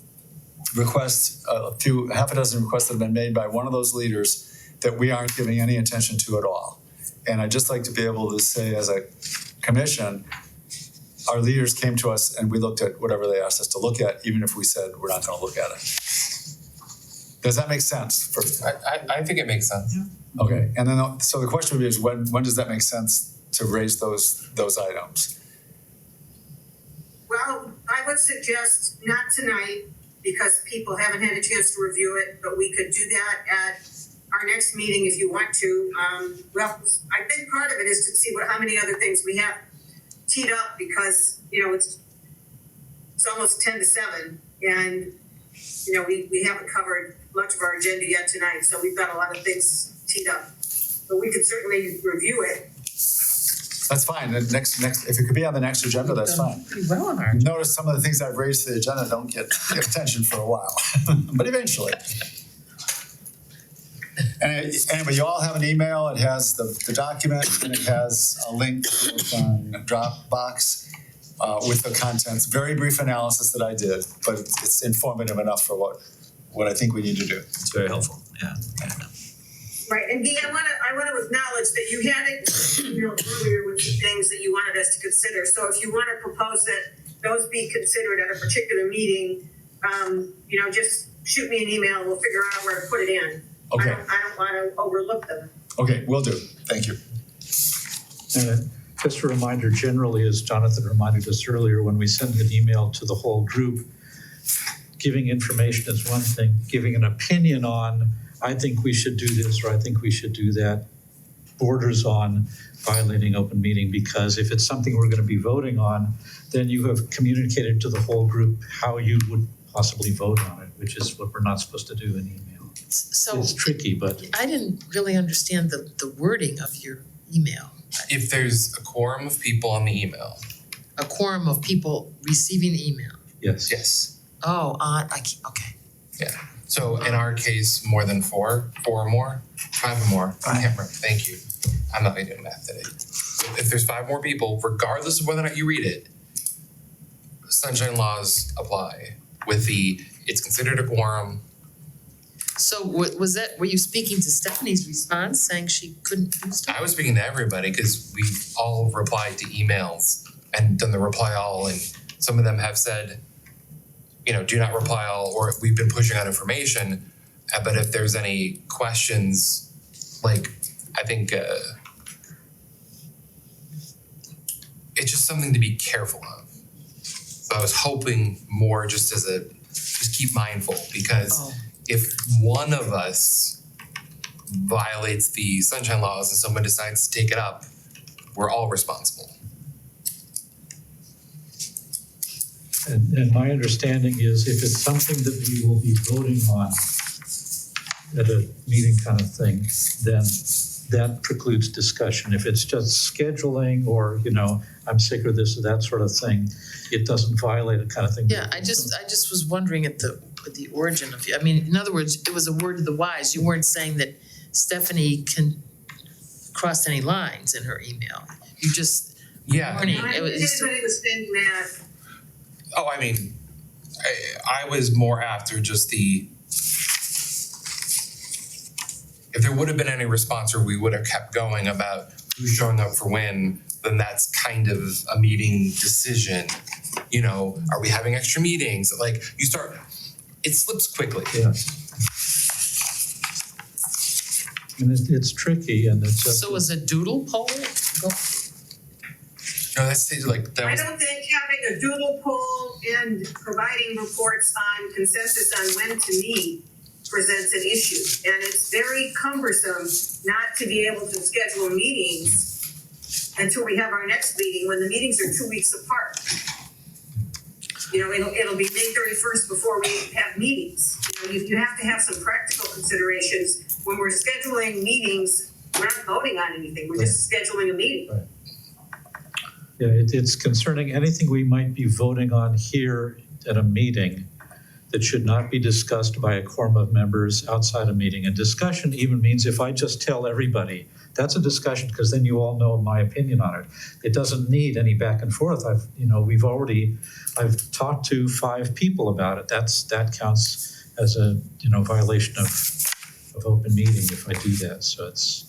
requests that have been made by one of those leaders that we aren't giving any attention to at all. And I'd just like to be able to say as a commission, our leaders came to us and we looked at whatever they asked us to look at, even if we said we're not gonna look at it. Does that make sense? I think it makes sense. Okay, and then, so the question would be is when does that make sense to raise those items? Well, I would suggest not tonight because people haven't had a chance to review it, but we could do that at our next meeting if you want to. Well, I think part of it is to see how many other things we have teed up because, it's almost 10 to 7 and, we haven't covered much of our agenda yet tonight, so we've got a lot of things teed up. But we could certainly review it. That's fine, the next, if it could be on the next agenda, that's fine. Pretty well on our. Notice some of the things I've raised to the agenda don't get attention for a while, but eventually. And anyway, you all have an email, it has the document and it has a link on Dropbox with the contents, very brief analysis that I did, but it's informative enough for what I think we need to do. It's very helpful, yeah. Right, and Guy, I want to acknowledge that you had it earlier with some things that you wanted us to consider. So if you want to propose that those be considered at a particular meeting, just shoot me an email and we'll figure out where to put it in. Okay. I don't want to overlook them. Okay, will do, thank you. And just a reminder, generally, as Jonathan reminded us earlier, when we send an email to the whole group, giving information is one thing, giving an opinion on, I think we should do this or I think we should do that, borders on violating open meeting, because if it's something we're going to be voting on, then you have communicated to the whole group how you would possibly vote on it, which is what we're not supposed to do in email. So It's tricky, but I didn't really understand the wording of your email. If there's a quorum of people on the email, A quorum of people receiving the email. yes. yes. Oh, okay. So in our case, more than 4 or more, 5 or more, I can't remember, thank you. I'm not doing math today. If there's 5 more people, regardless of whether or not you read it, sunshine laws apply with it's considered a quorum. So were you speaking to Stephanie's response saying she couldn't do stuff? I was speaking to everybody because we've all replied to emails and done the reply all, and some of them have said, do not reply all, or we've been pushing out information. But if there's any questions, I think it's just something to be careful of. So I was hoping more just keep mindful, because if one of us violates the sunshine laws and someone decides to take it up, we're all responsible. And my understanding is if it's something that we will be voting on at a meeting kind of thing, then that precludes discussion. If it's just scheduling or, I'm sick of this or that sort of thing, it doesn't violate a kind of thing. Yeah, I just was wondering at the origin of, in other words, it was a word of the wise. You weren't saying that Stephanie can cross any lines in her email. You just warning. I It was anybody was saying that. Oh, I was more after just if there would have been any response or we would have kept going about who's showing up for when, then that's kind of a meeting decision. Are we having extra meetings? It slips quickly. Yeah. And it's tricky and it's just. So was a doodle poll? No, that I was, don't think having a doodle poll and providing reports on consensus on when to meet presents an issue. And it's very cumbersome not to be able to schedule meetings until we have our next meeting, when the meetings are 2 weeks apart. It'll be May 31st before we have meetings. You have to have some practical considerations when we're scheduling meetings we're not voting on anything, we're just scheduling a meeting. Yeah, it's concerning anything we might be voting on here at a meeting that should not be discussed by a quorum of members outside a meeting. And discussion even means if I just tell everybody, that's a discussion because then you all know my opinion on it. It doesn't need any back and forth. I've talked to 5 people about it. That counts as a, violation of open meeting if I do that. So it's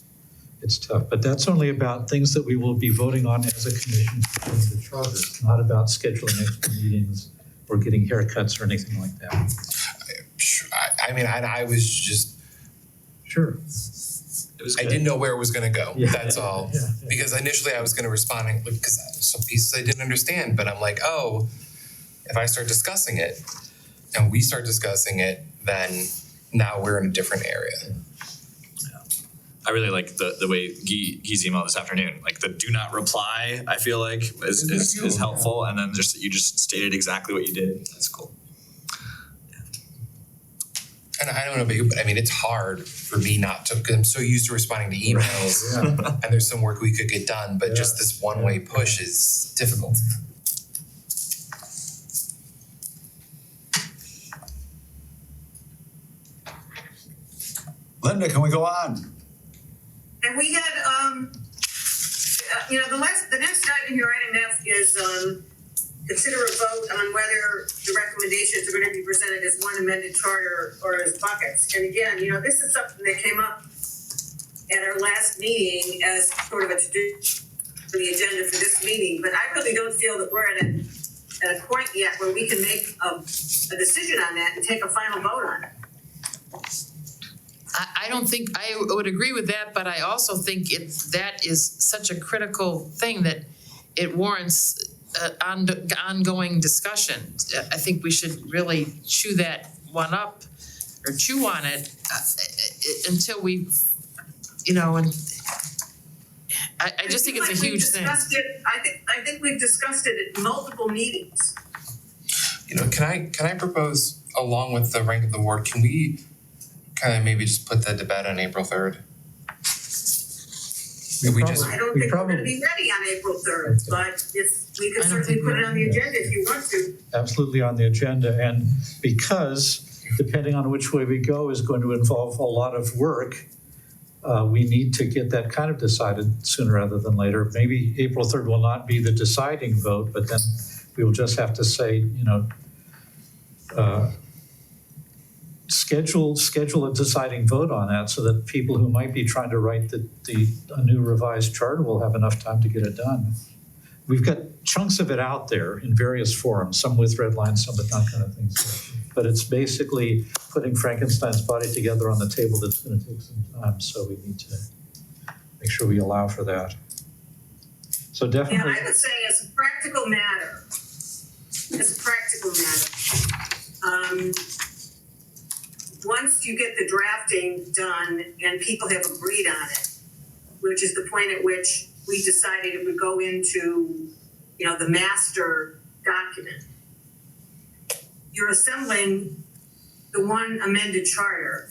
tough. But that's only about things that we will be voting on as a commission under the charter. It's not about scheduling extra meetings or getting haircuts or anything like that. I was just, Sure. It was I good. didn't know where it was gonna go, Yeah. that's all. Yeah. Because initially I was gonna respond, because some pieces I didn't understand, but I'm like, oh, if I start discussing it and we start discussing it, then now we're in a different area. I really like the way Guy's email this afternoon, like the do not reply, I feel like is helpful, and then you just stated exactly what you did. That's cool. And I don't know about you, but it's hard for me not to, because I'm so used to responding to emails Yeah. and there's some work we could get done, but just this one-way push is difficult. Linda, can we go on? And we had, the next item here, item F, is, consider a vote on whether the recommendations are gonna be presented as one amended charter or as buckets. And again, this is something that came up at our last meeting as sort of a to-do for the agenda for this meeting, but I really don't feel that we're at a point yet where we can make a decision on that and take a final vote on it. I don't think, I would agree with that, but I also think that is such a critical thing that it warrants ongoing discussion. I think we should really chew that one up or chew on it until we, and I just think it's a huge thing. I think we've discussed it at multiple meetings. Can I propose, along with the rank of the ward, can we kind of maybe just put that to bed on April 3rd? I don't think we're gonna be ready on April 3rd, but we could I don't certainly think put we're it on the agenda if you want to. Absolutely on the agenda, and because depending on which way we go is going to involve a lot of work, we need to get that kind of decided sooner rather than later. Maybe April 3rd will not be the deciding vote, but then we will just have to say, schedule a deciding vote on that so that people who might be trying to write a new revised charter will have enough time to get it done. We've got chunks of it out there in various forums, some with red lines, some with not kind of things. But it's basically putting Frankenstein's body together on the table that's going to take some time. So we need to make sure we allow for that. So definitely. Yeah, I would say as a practical matter, once you get the drafting done and people have agreed on it, which is the point at which we decided it would go into, the master document, you're assembling the one amended charter.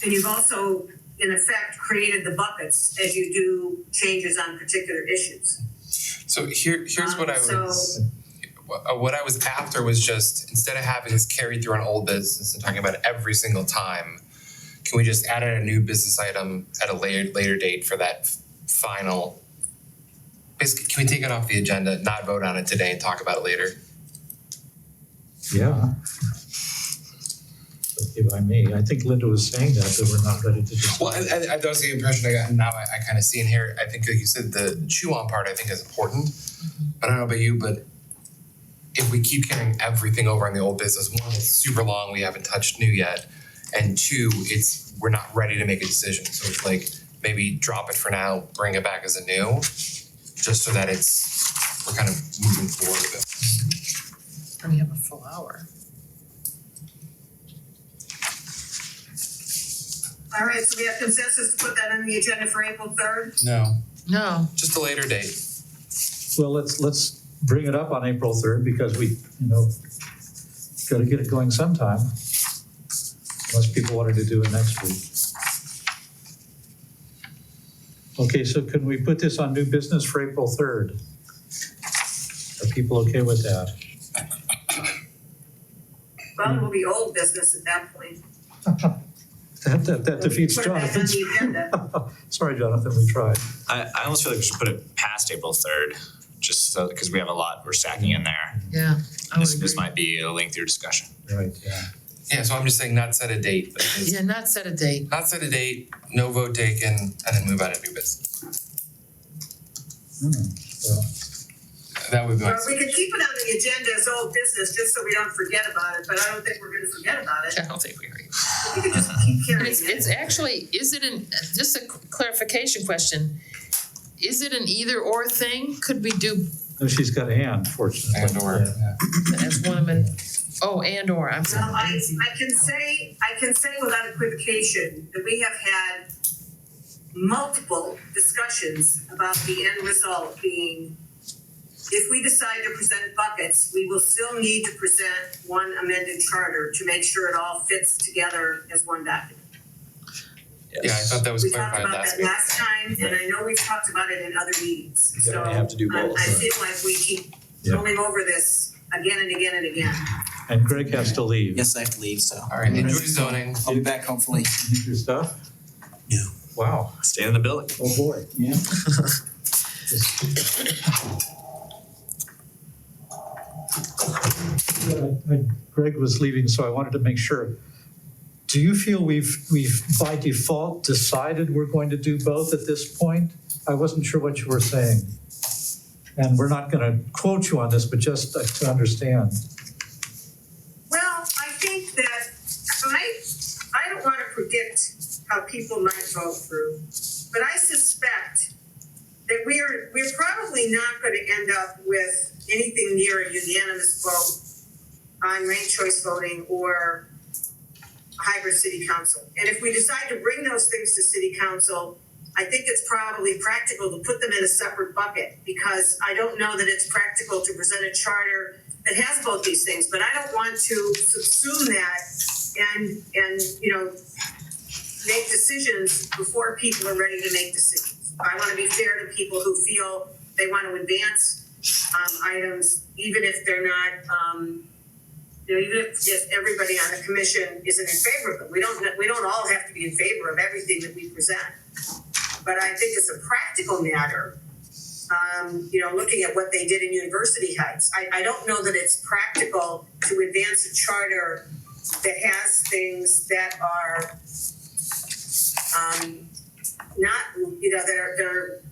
And you've also, in effect, created the buckets as you do changes on particular issues. So here's what what I was after was just, instead of having this carried through on old business and talking about it every single time, can we just add in a new business item at a later date for that final? Basically, can we take it off the agenda, not vote on it today and talk about it later? Yeah. Okay by me. I think Linda was saying that we're not ready to decide. Well, that was the impression I got, and now I kind of see in here, I think like you said, the chew on part I think is important. I don't know about you, but if we keep carrying everything over on the old business, one, it's super long, we haven't touched new yet. And two, we're not ready to make a decision. So it's like, maybe drop it for now, bring it back as a new, just so that we're kind of moving forward with it. We have a full hour. All right, so we have consensus to put that on the agenda for April 3rd? No, Just a later date. Well, let's bring it up on April 3rd because we, got to get it going sometime. Unless people wanted to do it next week. Okay, so can we put this on new business for April 3rd? Are people okay with that? Well, it will be old business at that point. That defeats Put it back on Jonathan's. the agenda. Sorry, Jonathan, we tried. I almost feel like we should put it past April 3rd, just so, because we have a lot we're stacking in there. Yeah, I would This agree. might be a lengthier discussion. Right, yeah. Yeah, so I'm just saying not set a date, but just Yeah, not set a date. not set a date, no vote taken, and then move on to new business. Well, That would be my Well, we could keep it on the agenda as old business, just so we don't forget about it, but I don't think we're gonna forget about it. I don't think we agree. We could just keep carrying It's, it. it's actually, is it an, just a clarification question, is it an either or thing? Could we do No, she's got a hand, fortunately. and or, Yeah. yeah. as one amendment? Oh, and or, I'm sorry. Well, I can say without equivocation that we have had multiple discussions about the end result being, if we decide to present buckets, we will still need to present one amended charter to make sure it all fits together as one document. Yeah, I thought that was We talked clarified about last that week. last time, and I know we've talked about it in other meetings, You so definitely have to do both. I feel like we keep Yeah. going over this again and again and again. And Greg has to leave. Yes, I have to leave, so. All right, enjoy zoning. I'll be back hopefully. You need your stuff? No. Wow, Stay in the building. oh boy. Yeah. Greg was leaving, so I wanted to make sure. Do you feel we've by default decided we're going to do both at this point? I wasn't sure what you were saying. And we're not gonna quote you on this, but just to understand. Well, I think that I don't want to predict how people might vote through, but I suspect that we're probably not going to end up with anything near a unanimous vote on ranked choice voting or hybrid city council. And if we decide to bring those things to city council, I think it's probably practical to put them in a separate bucket, because I don't know that it's practical to present a charter that has both these things, but I don't want to subsume that and you know, make decisions before people are ready to make decisions. I want to be fair to people who feel they want to advance items, even if they're not, you know, even if everybody on the commission isn't in favor of them. We don't all have to be in favor of everything that we present. But I think it's a practical matter, you know, looking at what they did in University Heights. I don't know that it's practical to advance a charter that has things that are not, you know, that are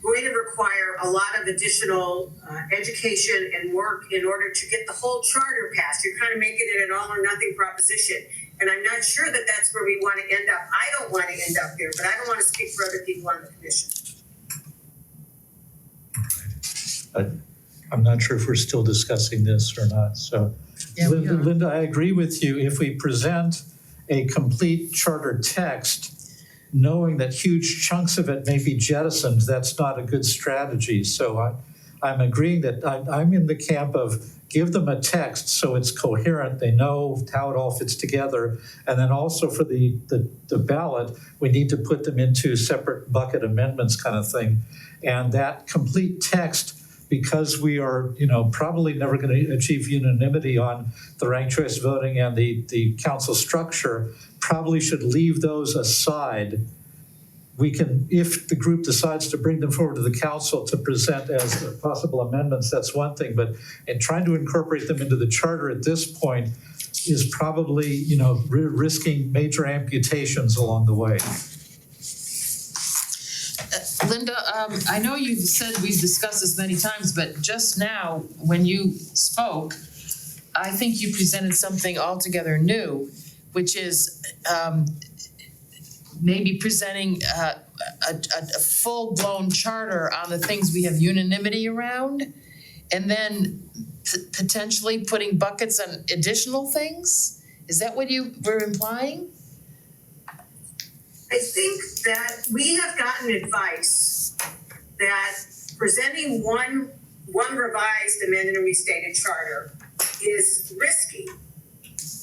going to require a lot of additional education and work in order to get the whole charter passed. You're kind of making it an all or nothing proposition. And I'm not sure that that's where we want to end up. I don't want to end up there, but I don't want to speak for other people on the commission. I'm not sure if we're still discussing this or not, so. Yeah, we are. Linda, I agree with you. If we present a complete charter text, knowing that huge chunks of it may be jettisoned, that's not a good strategy. So I'm agreeing that I'm in the camp of give them a text so it's coherent, they know how it all fits together. And then also for the ballot, we need to put them into separate bucket amendments kind of thing. And that complete text, because we are, you know, probably never going to achieve unanimity on the ranked choice voting and the council structure, probably should leave those aside. We can, if the group decides to bring them forward to the council to present as possible amendments, that's one thing. But in trying to incorporate them into the charter at this point is probably, you know, risking major amputations along the way. Linda, I know you've said we've discussed this many times, but just now, when you spoke, I think you presented something altogether new, which is maybe presenting a full-blown charter on the things we have unanimity around, and then potentially putting buckets on additional things? Is that what you were implying? I think that we have gotten advice that presenting one revised, amended, and restated charter is risky,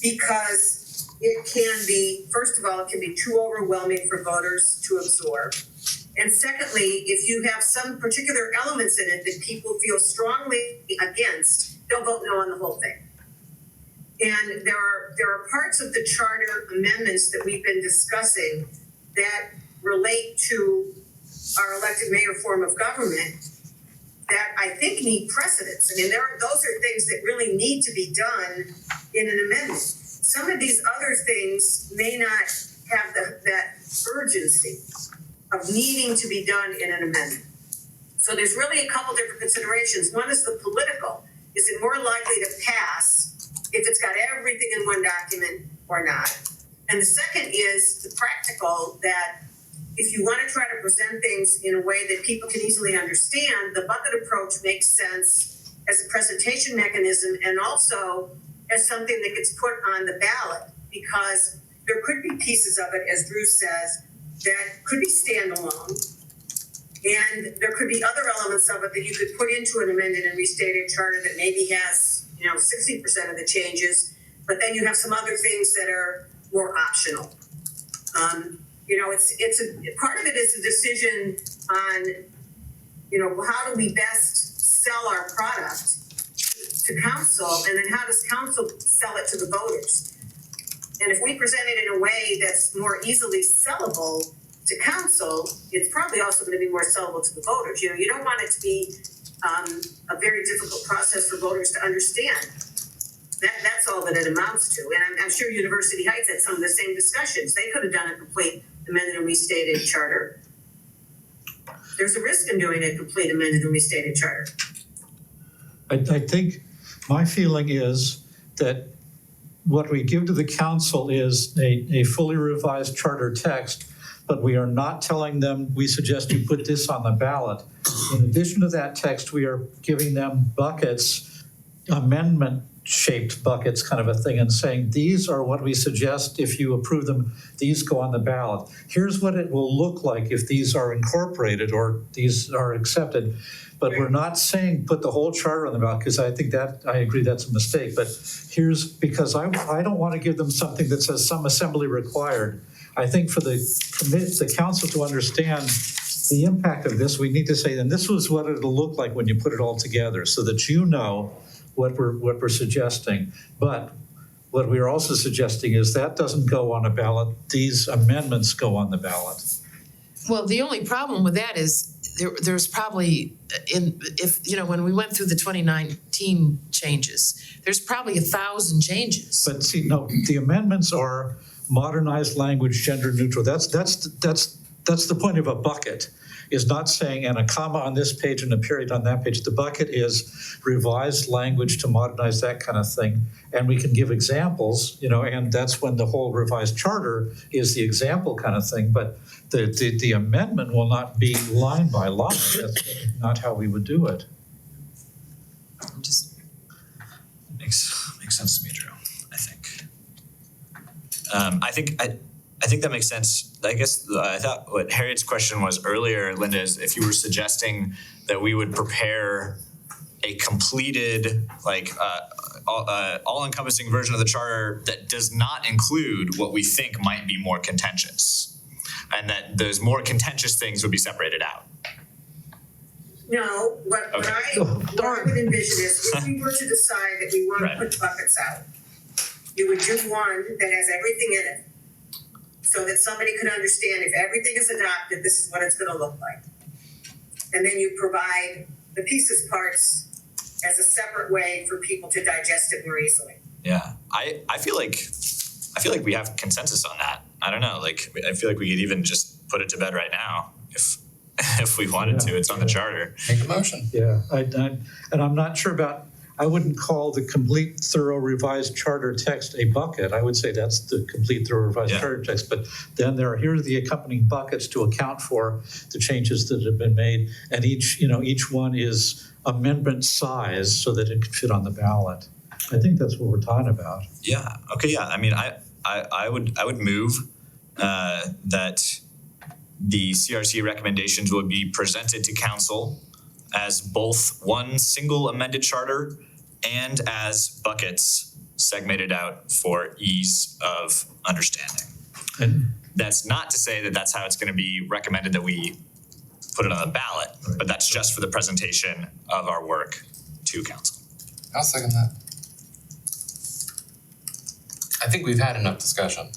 because it can be, first of all, it can be too overwhelming for voters to absorb. And secondly, if you have some particular elements in it that people feel strongly against, they'll vote no on the whole thing. And there are parts of the charter amendments that we've been discussing that relate to our elected mayor form of government that I think need precedence. I mean, those are things that really need to be done in an amendment. Some of these other things may not have that urgency of needing to be done in an amendment. So there's really a couple different considerations. One is the political. Is it more likely to pass if it's got everything in one document or not? And the second is the practical, that if you want to try to present things in a way that people can easily understand, the bucket approach makes sense as a presentation mechanism and also as something that gets put on the ballot, because there could be pieces of it, as Drew says, that could be standalone. And there could be other elements of it that you could put into an amended and restated charter that maybe has, 60% of the changes, but then you have some other things that are more optional. It's a part of it is a decision on, how do we best sell our product to council, and then how does council sell it to the voters? And if we present it in a way that's more easily sellable to council, it's probably also going to be more sellable to the voters. You don't want it to be a very difficult process for voters to understand. That's all that it amounts to. And I'm sure University Heights had some of the same discussions. They could have done a complete amended and restated charter. There's a risk in doing a complete amended and restated charter. I think my feeling is that what we give to the council is a fully revised charter text, but we are not telling them, we suggest you put this on the ballot. In addition to that text, we are giving them buckets, amendment-shaped buckets kind of a thing, and saying, these are what we suggest if you approve them, these go on the ballot. Here's what it will look like if these are incorporated or these are accepted. But we're not saying put the whole charter on the ballot, because I think that, I agree that's a mistake. But because I don't want to give them something that says some assembly required. I think for the council to understand the impact of this, we need to say, and this was what it'll look like when you put it all together, so that you know what we're suggesting. But what we're also suggesting is that doesn't go on a ballot. These amendments go on the ballot. Well, the only problem with that is there's probably when we went through the 2019 changes, there's probably 1,000 changes. But see, no, the amendments are modernized language, gender neutral. That's the point of a bucket, is not saying and a comma on this page and a period on that page. The bucket is revised language to modernize that kind of thing. And we can give examples, and that's when the whole revised charter is the example kind of thing. But the amendment will not be line by line. That's not how we would do it. Just Makes sense to me, Drew, I think. I think that makes sense. I guess I thought what Harriet's question was earlier, Linda, is if you were suggesting that we would prepare a completed, all-encompassing version of the charter that does not include what we think might be more contentious, and that those more contentious things would be separated out. No, what I would envision is if we were to decide that we want to put buckets out, you would do one that has everything in it, so that somebody could understand if everything is adopted, this is what it's going to look like. And then you provide the pieces parts as a separate way for people to digest it more easily. Yeah, I feel like we have consensus on that. I don't know, I feel like we could even just put it to bed right now if we wanted to. It's on the charter. Make a motion. Yeah, and I'm not sure about, I wouldn't call the complete, thorough, revised charter text a bucket. I would say that's the complete, thorough, revised charter text. But then here are the accompanying buckets to account for the changes that have been made. And each one is amendment size so that it can fit on the ballot. I think that's what we're talking about. Yeah. Okay. Yeah. I mean, I would move that the CRC recommendations would be presented to council as both one single amended charter and as buckets segmented out for ease of understanding. And that's not to say that that's how it's going to be recommended that we put it on the ballot, but that's just for the presentation of our work to council. I'll second that. I think we've had enough discussion.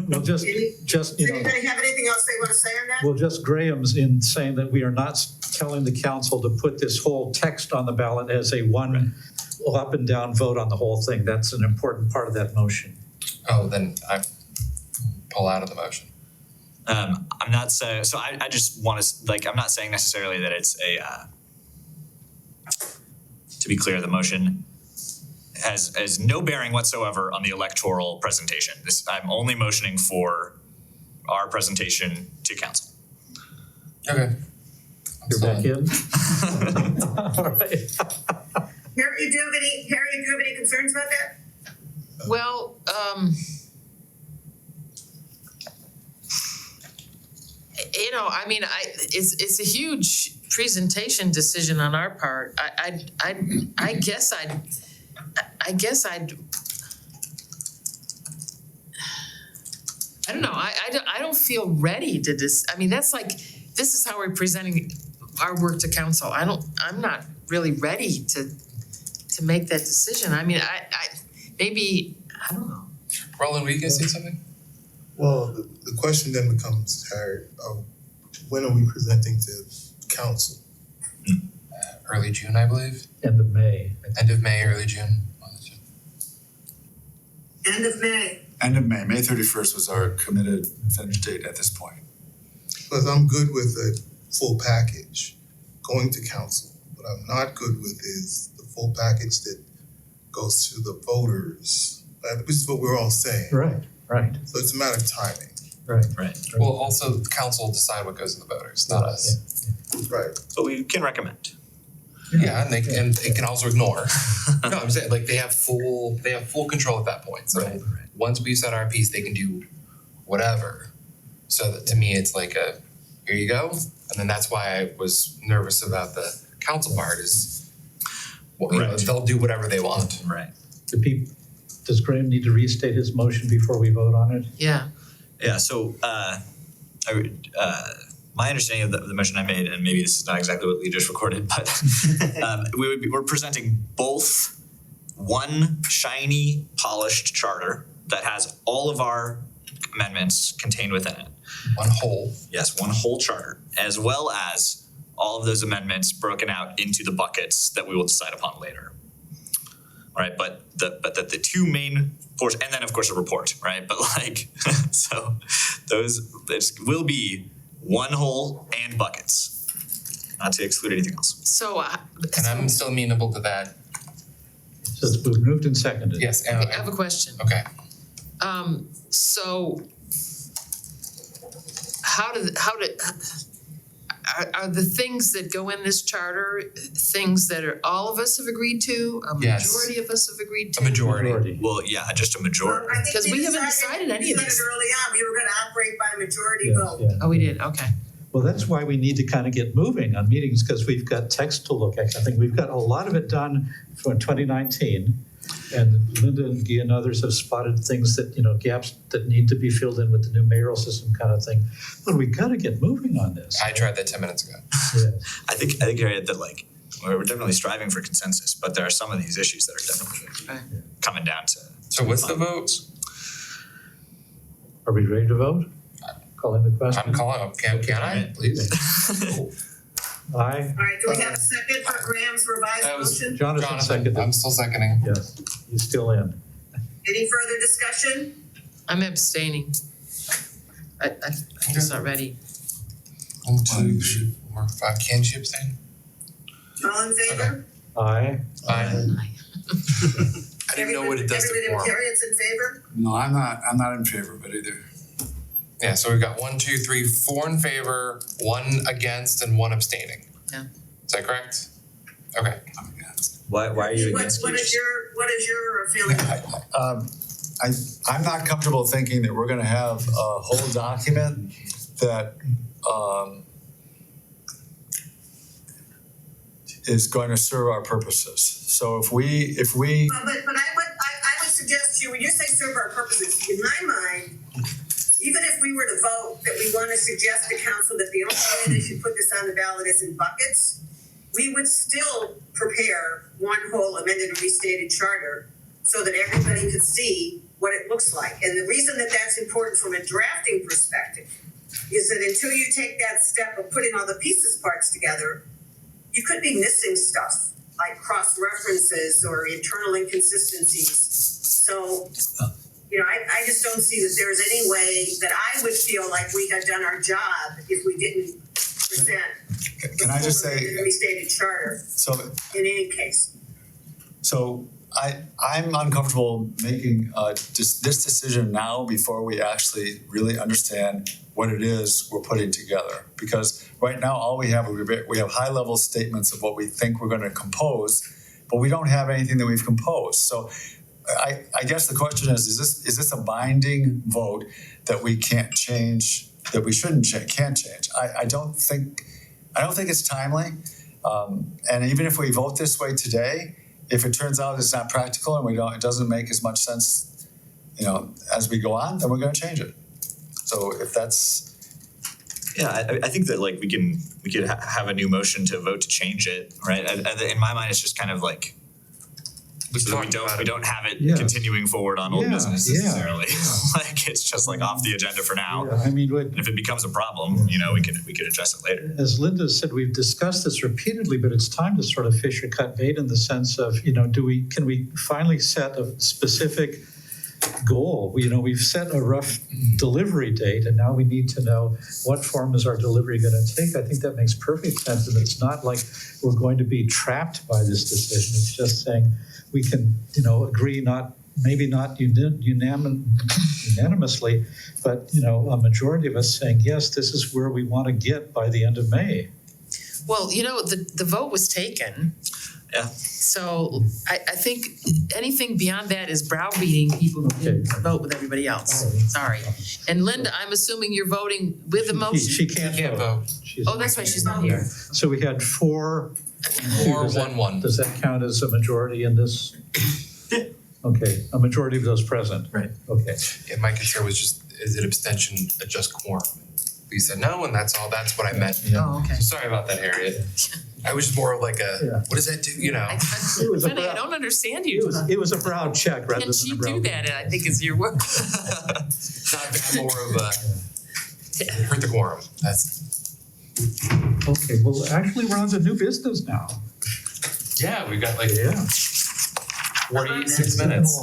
Well, just, Does you know, anybody have anything else they wanna say on that? well, just Graham's in saying that we are not telling the council to put this whole text on the ballot as a one up and down vote on the whole thing. That's an important part of that motion. Oh, then I pull out of the motion. I'm not saying, so I just wanna, like, I'm not saying necessarily that it's to be clear, the motion has no bearing whatsoever on the electoral presentation. I'm only motioning for our presentation to council. Okay. You're back in? All right. Harry, do you have any concerns about that? Well, you know, I mean, it's a huge presentation decision on our part. I guess I'd I don't know, I don't feel ready to I mean, that's like, this is how we're presenting our work to council. I'm not really ready to make that decision. I mean, I maybe, I don't know. Roland, were you gonna say something? Well, the question then becomes, Harry, when are we presenting to council? Early June, I believe. End of May. End of May, early June. End of May. End of May, May 31st was our committed finish date at this point. Because I'm good with the full package going to council. What I'm not good with is the full package that goes to the voters, which is what we're all saying. Right, right, So it's a matter of timing. right. Right. Well, also the council will decide what goes to the voters, not us. Right. But we can recommend. Yeah, and they can also ignore. No, I'm saying like they have full control at that point. So Right. once we've set our piece, they can do whatever. So that to me, it's like here you go. And then that's why I was nervous about the council part is, well, you know, Right. they'll do whatever they want. Right. Does Graham need to restate his motion before we vote on it? Yeah, Yeah, so my understanding of the motion I made, and maybe this is not exactly what Lee just recorded, but we're presenting both one shiny, polished charter that has all of our amendments contained within it. One whole. Yes, one whole charter, as well as all of those amendments broken out into the buckets that we will decide upon later. All right, but the two main portions, and then of course a report, right? But like, so those will be one whole and buckets, not to exclude anything else. so, And I'm still amenable to that. Just moved and seconded. Yes, I and have a question. okay. So are the things that go in this charter things that all of us have agreed to? A Yes. majority of us have agreed to? A majority. Well, yeah, just a majority. Well, I think 'Cause we haven't decided any of We this. decided early on, we were gonna operate by majority Yeah, vote. yeah. Oh, we did, okay. Well, that's why we need to kind of get moving on meetings, because we've got text to look at. I think we've got a lot of it done for 2019. And Linda and Guy and others have spotted things that, you know, gaps that need to be filled in with the new mayoral system kind of thing. But we got to get moving on this. I tried that 10 minutes ago. Yeah. I think Harriet, that like we're definitely striving for consensus, but there are some of these issues that are definitely Right. coming down to. So what's the vote? Are we ready to vote? Calling the question? I'm calling. Can I, please? Aye. All right, do we have a second for Graham's revised That was- motion? Jonathan seconded. I'm still seconding. Yes, he's still in. Any further discussion? I'm abstaining. I'm just not ready. 1, 2, 3, 4, 5. Can she abstain? All in favor? Aye. Aye. I didn't know what it does to Everybody, quorum. Harriet's in favor? No, I'm not in favor of it either. Yeah, so we've got 1, 2, 3, 4 in favor, 1 against, and 1 abstaining. Yeah. Is that correct? Okay. I'm against. Why are you What against? what is your feeling? I'm not comfortable thinking that we're gonna have a whole document that is going to serve our purposes. So if we Well, but I would suggest to you, when you say serve our purposes, in my mind, even if we were to vote that we wanna suggest to council that the only way they should put this on the ballot is in buckets, we would still prepare one whole amended and restated charter so that everybody could see what it looks like. And the reason that that's important from a drafting perspective is that until you take that step of putting all the pieces parts together, you could be missing stuff like cross references or internal inconsistencies. So, I just don't see that there's any way that I would feel like we had done our job if we didn't present Can I just the say, restated charter so in any case. So I'm uncomfortable making this decision now before we actually really understand what it is we're putting together. Because right now, all we have high level statements of what we think we're gonna compose, but we don't have anything that we've composed. So I guess the question is this a binding vote that we can't change, that we can't change? I don't think it's timely. And even if we vote this way today, if it turns out it's not practical and it doesn't make as much sense, as we go on, then we're gonna change it. So if that's, Yeah, I think that like we could have a new motion to vote to change it, right? In my mind, it's just kind of like so that we don't have it Yeah. continuing forward on old Yeah, business yeah. necessarily. Like it's just like off the agenda for now. Yeah, I mean, And if it becomes a problem, we could address it later. as Linda said, we've discussed this repeatedly, but it's time to sort of fish or cut bait in the sense of, can we finally set a specific goal? We've set a rough delivery date, and now we need to know what form is our delivery going to take. I think that makes perfect sense, and it's not like we're going to be trapped by this decision. It's just saying we can, agree maybe not unanimously, but a majority of us saying yes, this is where we want to get by the end of May. Well, the vote was taken. Yeah. So I think anything beyond that is browbeating people who didn't vote with everybody else. Sorry. And Linda, I'm assuming you're voting with the motion? She can't vote. She's Oh, that's why she's not here. So we had 4. 4-1-1. Does that count as a majority in this? Okay, a majority of those present. Right. Okay. Yeah, my concern was just, is it abstention adjust quorum? We said no, and that's what I meant. Yeah. Oh, okay. So sorry about that, Harriet. I was just more of like Yeah. what does that do, It was a Funny, I brown- don't understand It you. was a brown check rather than Can she a brown. do that? And I think it's your work. not more of a hurt the quorum. That's Okay, well, actually, we're on to new business now. we've got like Yeah. 46 minutes.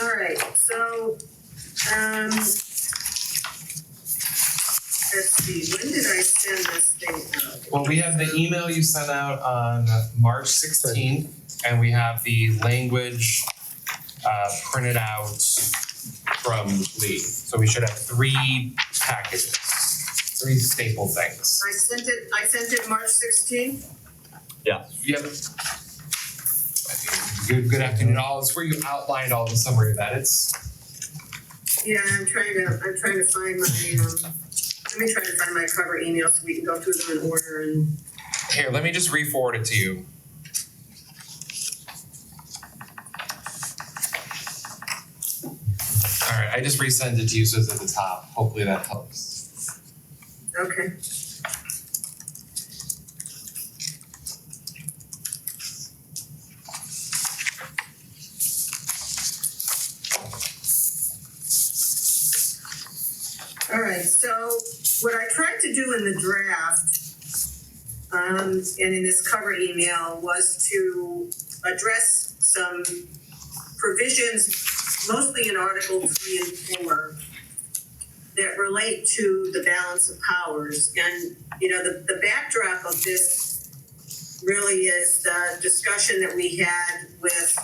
All right, so, let's see, when did I send this thing out? Well, we have the email you sent out on March 16th, and we have the language printed out from Lee. So we should have 3 packages, 3 staple things. I sent it March 16th. Yep. Good afternoon, all. It's where you outlined all the summary of edits. Yeah, I'm trying to find my, let me try to find my cover email so we can go through them in order and. Here, let me just re-forward it to you. All right, I just resend it to you so it's at the top. Hopefully that helps. Okay. All right, so what I tried to do in the draft, and in this cover email was to address some provisions, mostly in Article 3 and 4, that relate to the balance of powers. And, the backdrop of this really is the discussion that we had with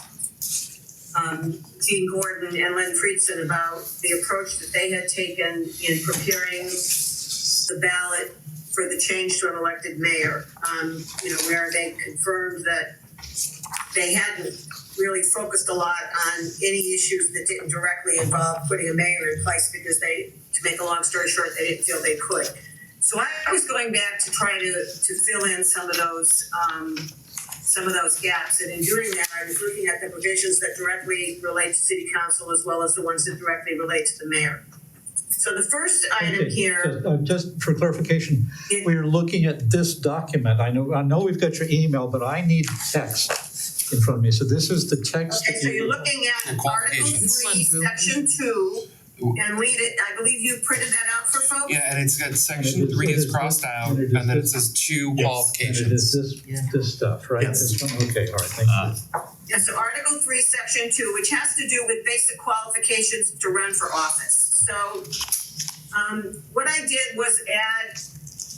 Gene Gordon and Len Friedson about the approach that they had taken in preparing the ballot for the change to an elected mayor, where they confirmed that they hadn't really focused a lot on any issues that didn't directly involve putting a mayor in place because to make a long story short, they didn't feel they could. So I was going back to try to fill in some of those gaps, and in doing that, I was looking at the provisions that directly relate to city council as well as the ones that directly relate to the mayor. So the first item Okay, here, just for clarification, it- we're looking at this document. I know we've got your email, but I need text in front of me. So this is the text. okay, that so you- you're looking at The Article qualifications. 3, Section 2, and read it, I believe you printed that out for folks? Yeah, and it's got And section it is- 3 it is is crossed this- out, and it is and then it this- says two And it is qualifications. this stuff, right? Yes. This one? Okay, all right, thank you. Yeah, so Article 3, Section 2, which has to do with basic qualifications to run for office. So, what I did was add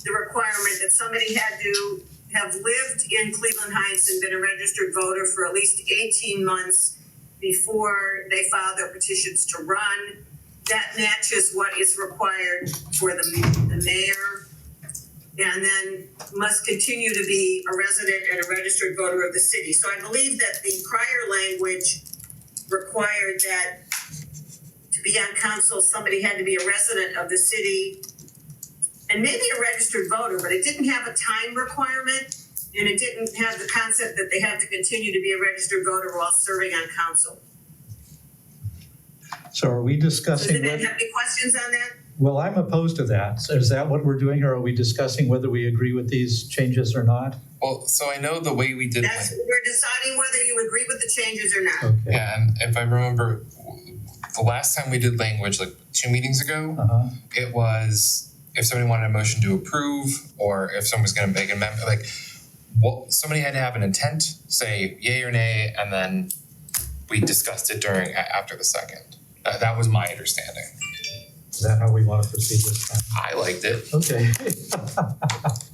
the requirement that somebody had to have lived in Cleveland Heights and been a registered voter for at least 18 months before they filed their petitions to run. That matches what is required for the mayor. And then must continue to be a resident and a registered voter of the city. So I believe that the prior language required that to be on council, somebody had to be a resident of the city and maybe a registered voter, but it didn't have a time requirement and it didn't have the concept that they had to continue to be a registered voter while serving on council. So are we Does discussing anyone what, have any questions on that? well, I'm opposed to that. So is that what we're doing, or are we discussing whether we agree with these changes or not? Well, so I know the way we did That's, we're deciding whether you agree with the changes or not. Okay. yeah, and if I remember, the last time we did language, like 2 meetings ago, Uh-huh. it was if somebody wanted a motion to approve, or if someone was gonna make an amendment, like, well, somebody had to have an intent, say yay or nay, and then we discussed it during, after the second. That was my understanding. Is that how we want to proceed this time? I liked it, Okay.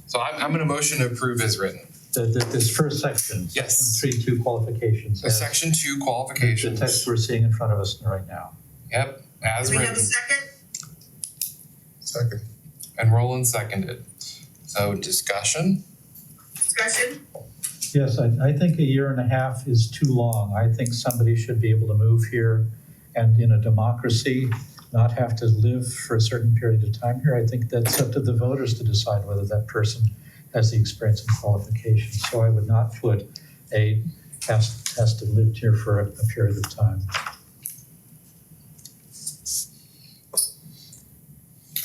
so I'm gonna motion to approve as written. This first section. Yes. 3.2 qualifications. So section 2 The qualifications, text we're seeing in front of us right now. yep, as Do we have a written, second? Second. and Roland seconded. So discussion, Discussion? Yes, I think a year and a half is too long. I think somebody should be able to move here and in a democracy, not have to live for a certain period of time here. I think that's up to the voters to decide whether that person has the experience and qualifications. So I would not put has to live here for a period of time.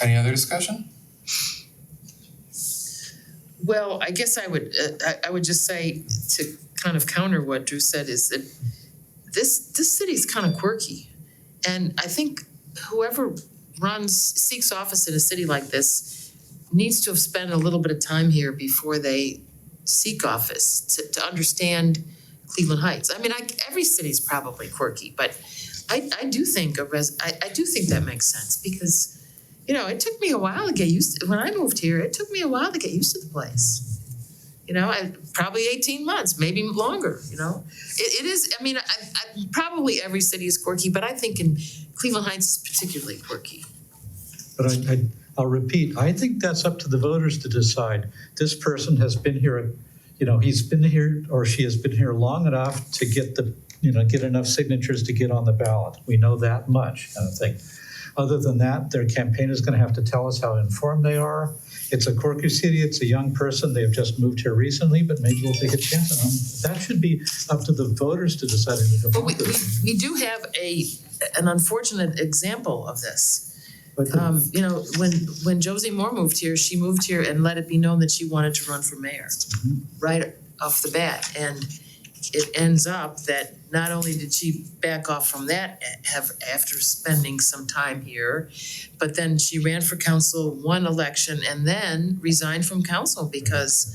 any other discussion? Well, I guess I would just say, to kind of counter what Drew said, is that this city's kind of quirky. And I think whoever seeks office in a city like this needs to have spent a little bit of time here before they seek office to understand Cleveland Heights. I mean, every city's probably quirky, but I do think I do think that makes sense, because it took me a while to get used to, when I moved here, it took me a while to get used to the place. Probably 18 months, maybe longer, It is, I mean, probably every city is quirky, but I think in Cleveland Heights is particularly quirky. But I'll repeat, I think that's up to the voters to decide. This person has been here, he's been here or she has been here long enough to get get enough signatures to get on the ballot. We know that much, kind of thing. Other than that, their campaign is going to have to tell us how informed they are. It's a quirky city, it's a young person, they've just moved here recently, but maybe we'll take a chance on them. That should be up to the voters to decide in a But democracy. we do have an unfortunate example of this. But When Josie Moore moved here, she moved here and let it be known that she wanted to run for mayor, right off the bat. And it ends up that not only did she back off from that after spending some time here, but then she ran for council, won election, and then resigned from council because,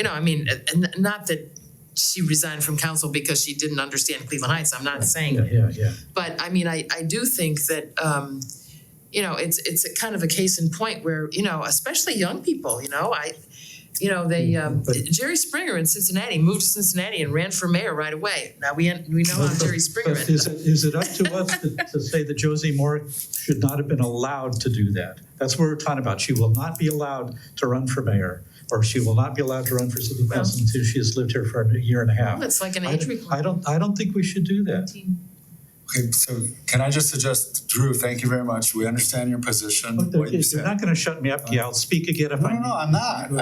not that she resigned from council because she didn't understand Cleveland Heights. I'm not saying that. yeah. But I mean, I do think that, it's a kind of a case in point where, especially young people, Jerry Springer in Cincinnati moved to Cincinnati and ran for mayor right away. Now we know how Jerry Springer But ended up. is it up to us to say that Josie Moore should not have been allowed to do that? That's what we're talking about. She will not be allowed to run for mayor, or she will not be allowed to run for city council until she has lived here for a year and a half. Well, it's like an age requirement. I don't think we should do that. Okay, so can I just suggest, Drew, thank you very much. We understand your position, what you You're said. not gonna shut me up, yeah, I'll speak again if I need. No, I'm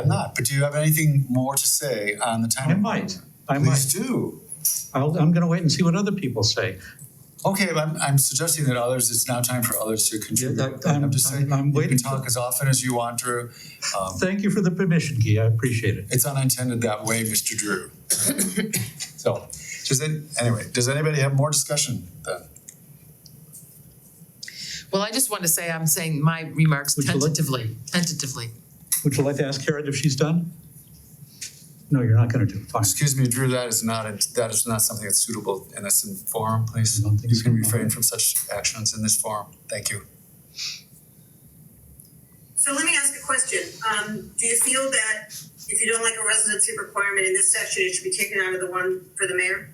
not. But do you have anything more to say on the I timing? might. Please do. I'm gonna wait and see what other people say. Okay, I'm suggesting that others, it's now time for others to contribute. I'm just saying, I'm you waiting can talk as often as you want, Drew. Thank you for the permission, Guy, I appreciate it. It's unintended that way, Mr. Drew. So, does anybody have more discussion then? Well, I just want to say, I'm saying my remarks Would you like- tentatively. Would you like to ask Karen if she's done? No, you're not gonna do it, fine. Excuse me, Drew, that is not something that's suitable in this forum, please. I don't think You can so. refrain from such actions in this forum. Thank you. So let me ask a question. Do you feel that if you don't like a residency requirement in this section, it should be taken out of the one for the mayor?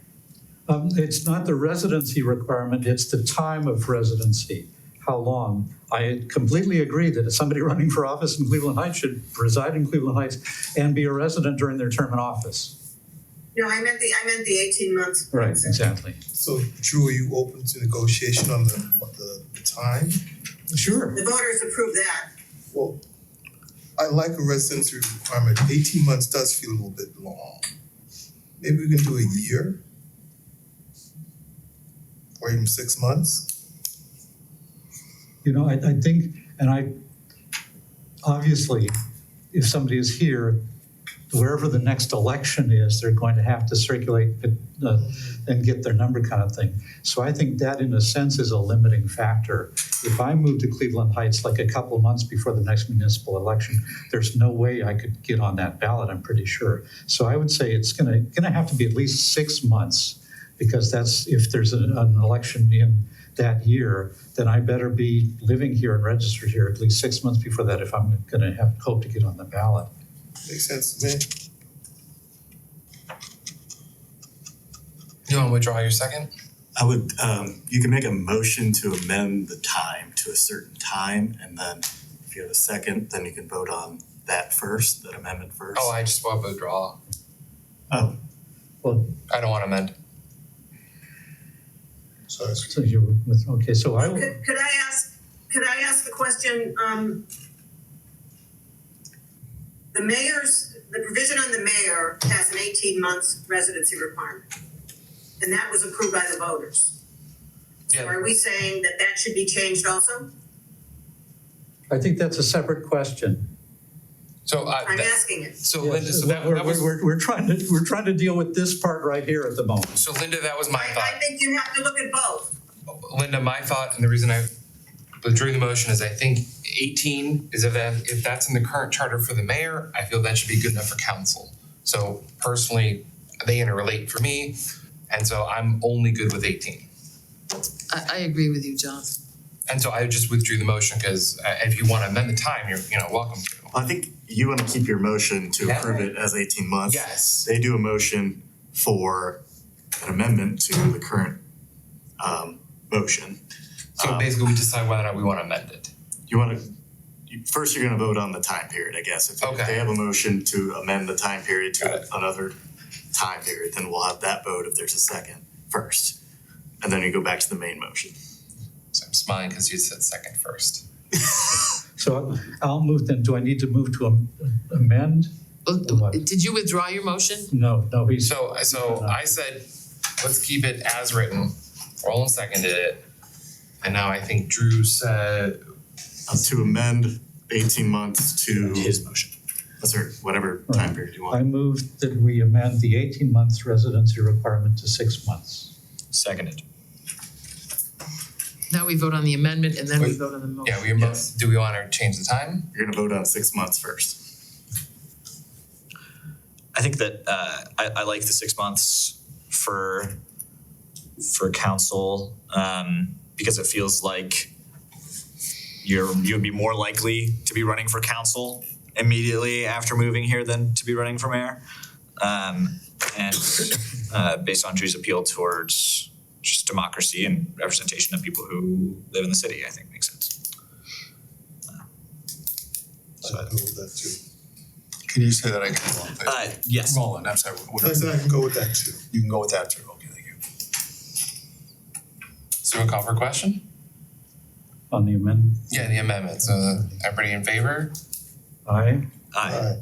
It's not the residency requirement, it's the time of residency, how long. I completely agree that if somebody running for office in Cleveland Heights should reside in Cleveland Heights and be a resident during their term in office. No, I meant the 18 months. Right, exactly. So Drew, are you open to negotiation on the time? Sure. The voters approved that. Well, I like a residency requirement. 18 months does feel a little bit long. Maybe we can do a year? Or even 6 months? You know, I think, and obviously, if somebody is here, wherever the next election is, they're going to have to circulate and get their number kind of thing. So I think that in a sense is a limiting factor. If I move to Cleveland Heights like a couple of months before the next municipal election, there's no way I could get on that ballot, I'm pretty sure. So I would say it's gonna have to be at least 6 months, because that's, if there's an election in that year, then I better be living here and registered here at least 6 months before that if I'm gonna have hope to get on the ballot. Makes sense to me. You wanna withdraw your second? I would, you can make a motion to amend the time to a certain time, and then if you have a second, then you can vote on that first, that amendment first. Oh, I just want to withdraw. Oh, Well, I don't want to amend. So so you're with, okay, so I will, Could I ask the question, the provision on the mayor has an 18 months residency requirement. And that was approved by the voters. So Yeah. are we saying that that should be changed also? I think that's a separate question. So I'm asking it. so Yes, Linda, so that was we're trying to deal with this part right here at the moment. so Linda, that was my I thought. think you have to look at both. Linda, my thought, and the reason I withdrew the motion is I think 18 is if that's in the current charter for the mayor, I feel that should be good enough for council. So personally, they interrelate for me, and so I'm only good with 18. I agree with you, John. And so I just withdrew the motion because if you want to amend the time, you're welcome to. I think you want to keep your motion to Yeah. approve it as 18 months. Yes. They do a motion for an amendment to the current motion. So basically, we decide whether or not we want to amend it. You want to, first you're going to vote on the time period, I guess. If Okay. they have a motion to amend the time period Got to it. another time period, then we'll have that vote if there's a second first. And then you go back to the main motion. So I'm smiling because you said second first. So I'll move then, do I need to move to amend? What? Did you withdraw your motion? No, he's. So I said, let's keep it as written. Roland seconded it. And now I think Drew said, To amend 18 months to His motion. or whatever time period you I want. move that we amend the 18 months residency requirement to 6 months. Seconded. Now we vote on the amendment and then we Wait. vote on the motion. yeah, do we want to change the time? You're going to vote on 6 months first. I think that I like the 6 months for council because it feels like you'd be more likely to be running for council immediately after moving here than to be running for mayor. And based on Drew's appeal towards just democracy and representation of people who live in the city, I think makes sense. I'd go with that too. Can you say that again, Roland, please? Yes. Roland, I'm sorry, I said I can go with that too. You can go with that too, okay, thank you. So we'll call for a question? On the amendment, Yeah, the amendment. So everybody in favor? aye? Aye.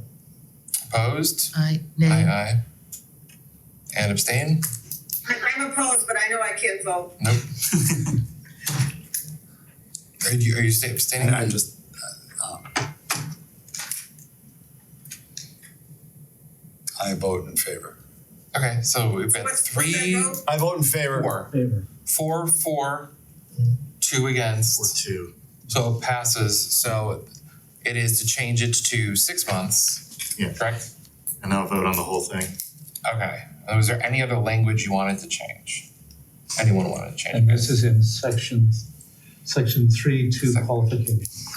Opposed? Aye, Aye, nay. aye. And abstain? I'm opposed, but I know I can't vote. Nope. Are you abstaining? And I just, I vote in favor. Okay, so we've got What's that three, vote? I vote in favor. four, Favor. 2 against. Or two. So it passes, so it is to change it to 6 months. Yeah. Correct? And I'll vote on the whole thing. Okay, was there any other language you wanted to change? Anyone wanted to change? And this is in section 3, qualifications.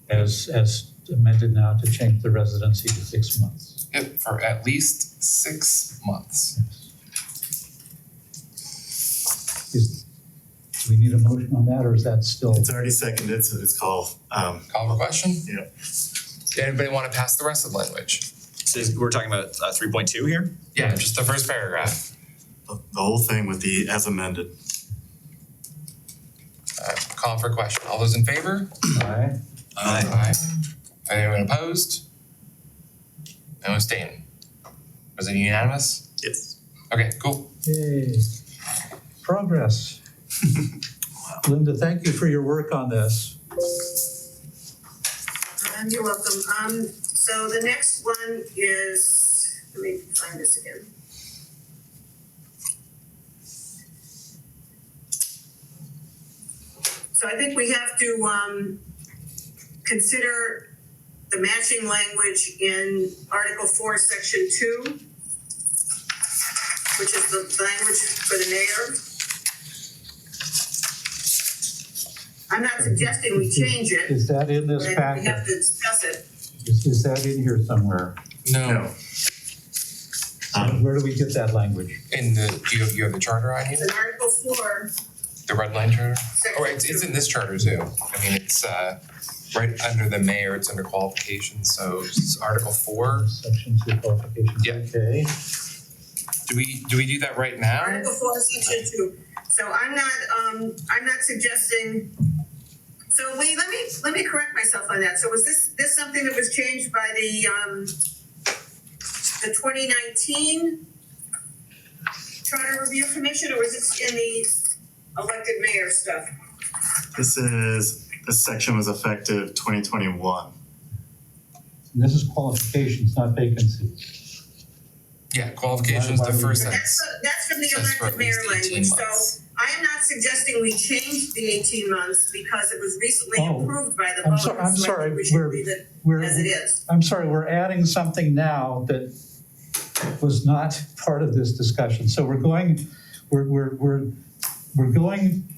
As amended now to change the residency to 6 months. Yep, for at least 6 months. Do we need a motion on that, or is that still? It's already seconded, so it's called, Call for question? Yeah. Did anybody want to pass the rest of the language? So we're talking about 3.2 here? Yeah, just the first paragraph. the whole thing with the as amended. Call for question. All those in favor? Aye. Aye. Anyone opposed? No abstain. Was it unanimous? Yes. Okay, cool. Yay. Progress. Linda, thank you for your work on this. You're welcome. So the next one is, let me find this again. So I think we have to, consider the matching language in Article 4, Section 2, which is the language for the mayor. I'm not suggesting we change it, Is that in this but I think we have packet? to discuss it. Is that in here somewhere? No. Where do we get that language? In the, you have the charter on you? It's in Article 4, The red line charter? Section Oh, it's 2. in this charter too. I mean, it's right under the mayor, it's under qualifications, so it's Article 4. Section 2 qualifications. Yeah. Okay. Do we do that right now? Article 4, Section 2. So I'm not suggesting, so wait, let me correct myself on that. So was this something that was changed by the 2019 Charter Review Commission, or was it in the elected mayor stuff? This section was effective 2021. And this is qualifications, not vacancies. Yeah, qualifications, Why the would we- first So sentence. that's from the Says for elected at mayor least 18 language. So months. I am not suggesting we change the 18 months because it was recently Oh, approved by the I'm voters. so- I'm So I sorry, think we should we're- leave it We're, as it is. I'm sorry, we're adding something now that was not part of this discussion. So we're going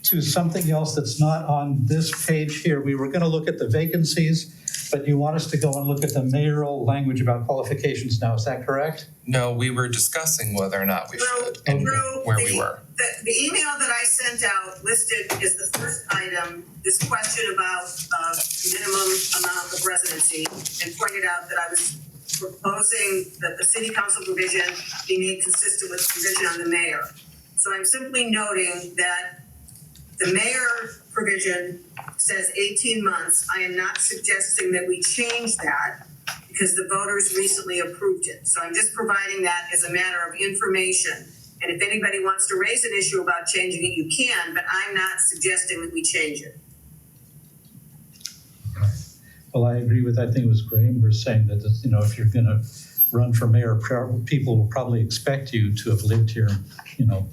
to something else that's not on this page here. We were gonna look at the vacancies, but you want us to go and look at the mayoral language about qualifications now, is that correct? No, we were discussing whether or not we should and No, where we were. The email that I sent out listed as the first item, this question about minimum amount of residency, and pointed out that I was proposing that the city council provision be made consistent with provision on the mayor. So I'm simply noting that the mayor provision says 18 months. I am not suggesting that we change that because the voters recently approved it. So I'm just providing that as a matter of information. And if anybody wants to raise an issue about changing it, you can, but I'm not suggesting that we change it. Well, I agree with, I think it was Graham was saying that, you know, if you're gonna run for mayor, people will probably expect you to have lived here, you know,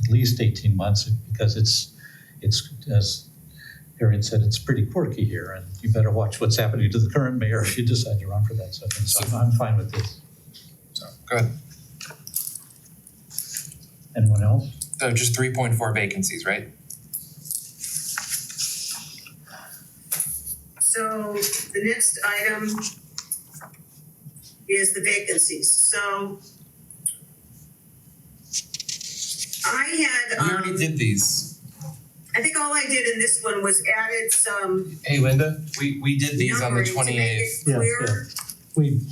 at least 18 months, because it's, as Harriet said, it's pretty quirky here, and you better watch what's happening to the current mayor if you decide to run for that sort of thing. So I'm fine with this. So, go ahead. Anyone else? So just 3.4 vacancies, right? So the next item is the vacancies. So I had, We already did these. I think all I did in this one was added some Hey, Linda, we did these on the numbering to make 28th. it Yeah, clearer.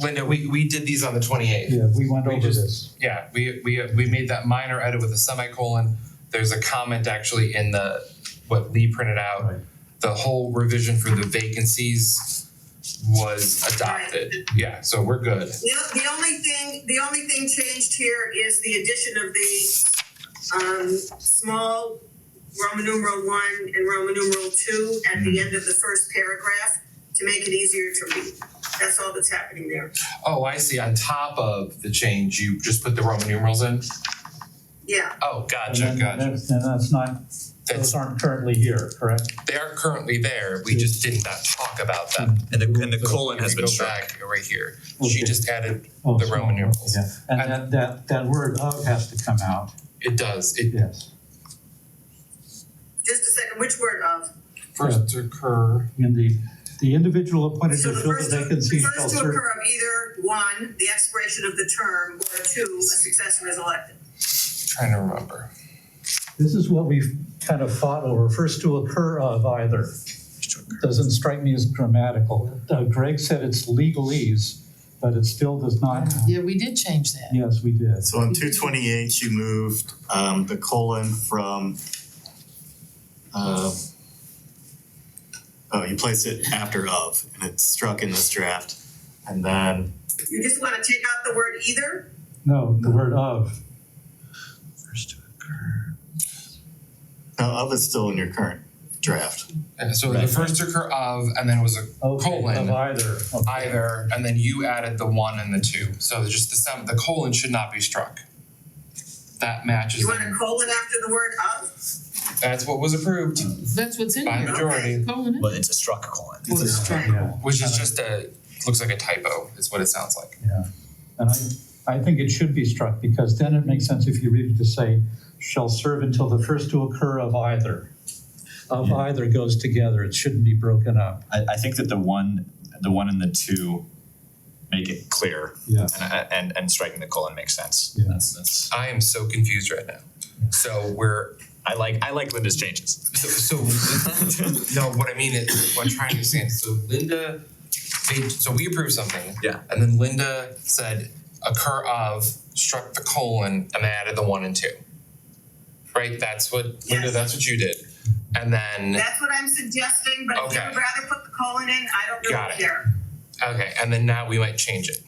Linda, we did these on the 28th. Yeah, we went We over just- this. Yeah, we made that minor edit with a semicolon. There's a comment actually in what Lee printed out. Right. The whole revision for the vacancies was adopted. Yeah, so we're good. The only thing changed here is the addition of the small Roman numeral 1 and Roman numeral 2 at the end of the first paragraph to make it easier to read. That's all that's happening there. Oh, I see. On top of the change, you just put the Roman numerals in? Yeah, Oh, gotcha, And then gotcha. that's not, those aren't currently here, correct? They are currently there, we just did not talk about them. And the colon has If we been go struck. back right here, she Okay. just added Oh, the small, Roman numerals. yeah. And that word of has to come out, It does, it yes. just a second, which word of? first occur, In the individual appointed So to the fill first the to, vacancy the shall first to serve. occur of either 1, the expiration of the term, or 2, a successor is elected. trying to remember. This is what we've kind of fought over, first to occur of either. Doesn't strike me as grammatical. Greg said it's legalese, but it still does not. Yeah, we did change that. Yes, we did. So on 228, you moved the colon from you placed it after of, and it's struck in this draft. And then You just wanna take out the word either? No, the word of. First to occur. no, of is still in your current draft. Yeah, so the Right. first occur of, and then it was a Okay, colon, of either. Okay. either, and then you added the 1 and the 2. So just the colon should not be struck. That matches You want a them. colon after the word of? That's what was approved That's what's in by here. majority, Colon it. Well, it's a struck colon. Well, it's struck. Yeah. which is just looks like a typo, is what it sounds like. Yeah, and I think it should be struck, because then it makes sense if you read it to say, shall serve until the first to occur of either. Of either goes together, it shouldn't be broken up. I think that the one and the 2 make it clear. Yeah. And striking the colon makes sense. Yeah. That's I am so confused right now. So I like Linda's changes. so no, what I mean is, what I'm trying to understand, so Linda so we approved something. Yeah. And then Linda said occur of, struck the colon, and then added the 1 and 2. Right, that's what, Linda, Yes. that's what you did. And then, That's what I'm suggesting, but if you Okay. would rather put the colon in, I don't Got really it. care. okay, and then now we might change it.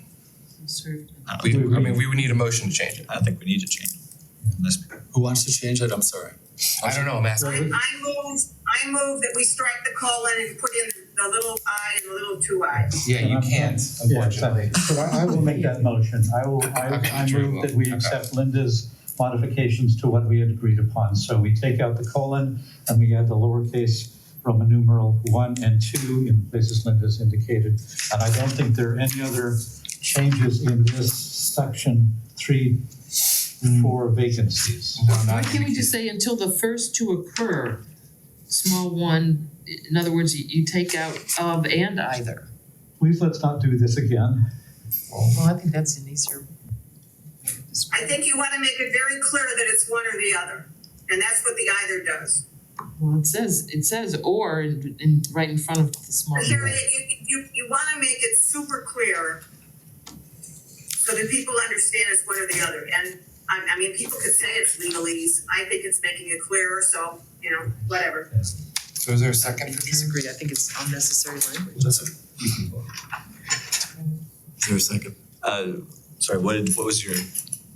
Served. I don't, We would need a motion to change it. I don't think we need to change it. Unless Who wants to change it? I'm sorry. I don't know, I'm asking. I move that we strike the colon and put in the little I and the little 2I. Yeah, you can't, Yeah, unfortunately. exactly. So I will make that motion. I Okay, Drew move will. that we Okay. accept Linda's modifications to what we had agreed upon. So we take out the colon and we add the lowercase Roman numeral 1 and 2 in the places Linda's indicated. And I don't think there are any other changes in this section 3 for vacancies. No, Why not. can't we just say until the first to occur, small 1, in other words, you take out of and either. Please let's not do this again. Well, I think that's an easier. I think you wanna make it very clear that it's one or the other, and that's what the either does. Well, it says or in right in front of the small. But Harriet, you wanna make it super clear so that people understand it's one or the other, and I mean, people could say it's legalese, I think it's making it clearer, so, whatever. So is there a second for Drew? Disagree, I think it's unnecessary language. Is there a second? sorry, what was your,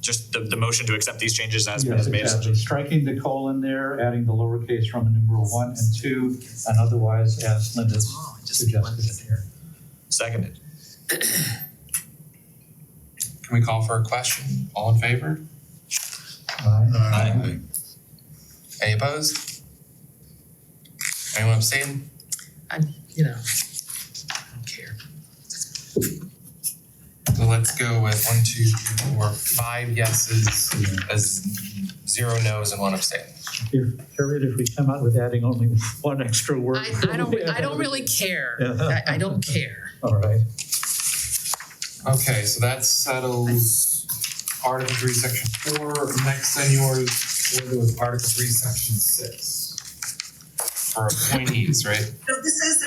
just the motion to accept these changes as Yes, made? exactly. Striking the colon there, adding the lowercase Roman numeral 1 and 2, and otherwise as Linda's Oh, I just suggested it here. Seconded. Can we call for a question? All in favor? Aye. Any opposed? Anyone abstain? I don't care. So let's go with 1, 2, 3, 4, 5 yeses, as 0 no's and 1 abstain. Harriet, if we come out with adding only one extra word. I don't really care. Yeah. I don't care. All right. Okay, so that settles Article 3, Section 4. Next on yours, we'll go with Article 3, Section 6. For appointees, right? So this is,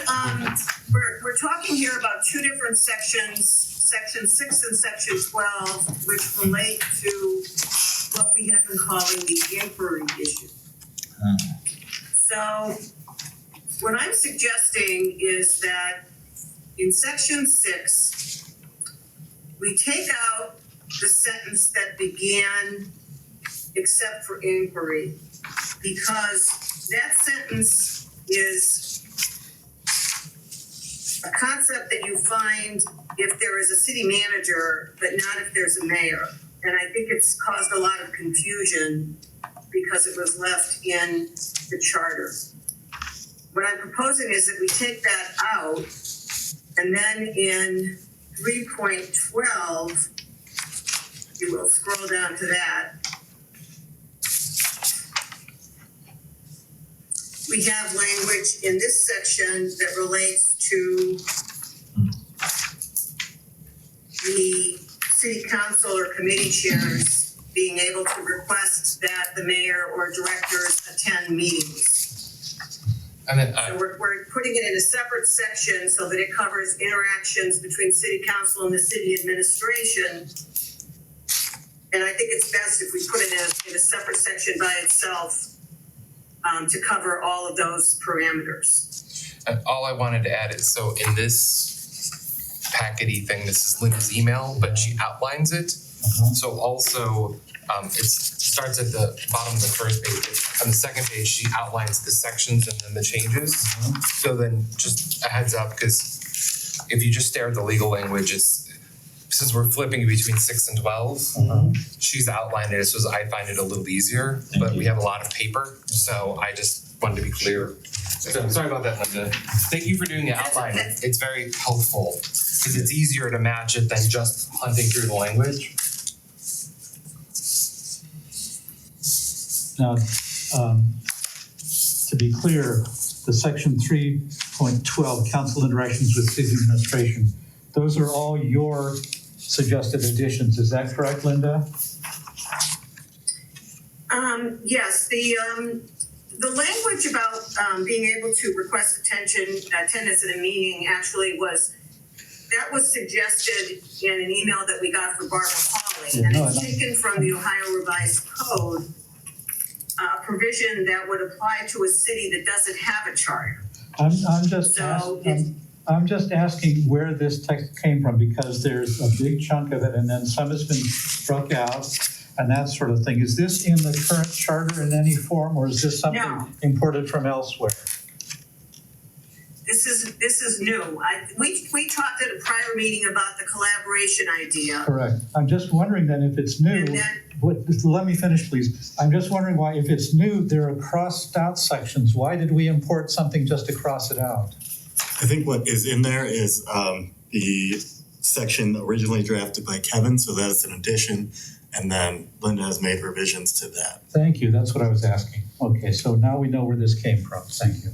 we're talking here about two different sections, Section 6 and Section 12, which relate to what we have been calling the inquiry issue. So what I'm suggesting is that in Section 6, we take out the sentence that began except for inquiry. Because that sentence is a concept that you find if there is a city manager, but not if there's a mayor. And I think it's caused a lot of confusion because it was left in the charter. What I'm proposing is that we take that out, and then in 3.12, you will scroll down to that. We have language in this section that relates to the city council or committee chairs being able to request that the mayor or directors attend meetings. And then So we're putting it in a separate section so that it covers interactions between city council and the city administration. And I think it's best if we put it in a separate section by itself to cover all of those parameters. And all I wanted to add is, so in this packety thing, this is Linda's email, but she outlines it. So also, it starts at the bottom of the first page. On the second page, she outlines the sections and then the changes. So then just a heads up, because if you just stare at the legal language, it's, since we're flipping between 6 and 12, she's outlined it, so I find it a little easier, but we have a lot of paper, so I just wanted to be clear. So sorry about that, Linda. Thank you for doing the outline. It's very helpful, because it's easier to match it than just hunting through the language. Now, to be clear, the section 3.12, council interactions with city administration, those are all your suggested additions. Is that correct, Linda? Yes, the language about being able to request attendance at a meeting actually was suggested in an email that we got from Barbara Hawley, and it's taken from the Ohio Revised Code, a provision that would apply to a city that doesn't have a charter. I'm just asking where this text came from, because there's a big chunk of it and then some has been struck out and that sort of thing. Is this in the current charter in any form, or is this something imported from elsewhere? This is new. We talked at a prior meeting about the collaboration idea. Correct. I'm just wondering then if it's new, And then, let me finish, please. I'm just wondering why, if it's new, there are crossed out sections. Why did we import something just to cross it out? I think what is in there is the section originally drafted by Kevin, so that's an addition, and then Linda has made revisions to that. Thank you, that's what I was asking. Okay, so now we know where this came from. Thank you.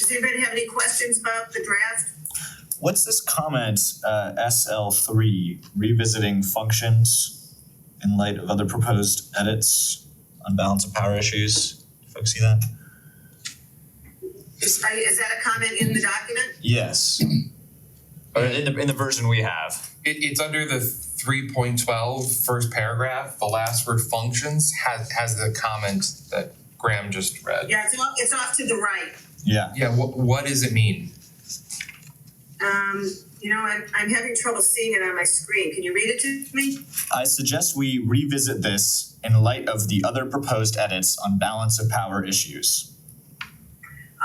does anybody have any questions about the draft? What's this comment, SL3, revisiting functions in light of other proposed edits on balance of power issues? Do folks see that? Is that a comment in the document? Yes. Or in the version we have. It's under the 3.12 first paragraph, the last word functions has the comment that Graham just read. Yeah, it's off to the right. Yeah. Yeah, what does it mean? I'm having trouble seeing it on my screen. Can you read it to me? I suggest we revisit this in light of the other proposed edits on balance of power issues.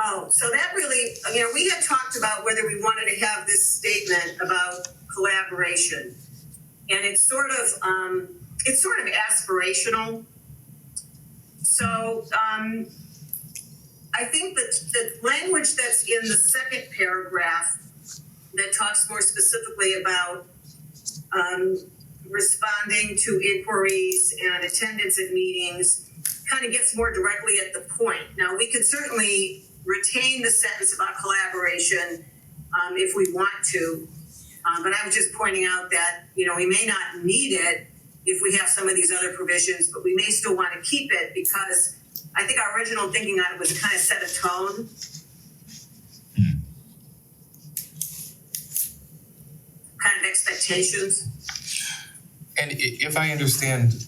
Oh, so that really, we had talked about whether we wanted to have this statement about collaboration. And it's sort of aspirational. So I think that the language that's in the second paragraph that talks more specifically about responding to inquiries and attendance at meetings kind of gets more directly at the point. Now, we could certainly retain the sentence about collaboration if we want to, but I was just pointing out that, we may not need it if we have some of these other provisions, but we may still want to keep it because I think our original thinking on it was to kind of set a tone. Kind of expectations. And if I understand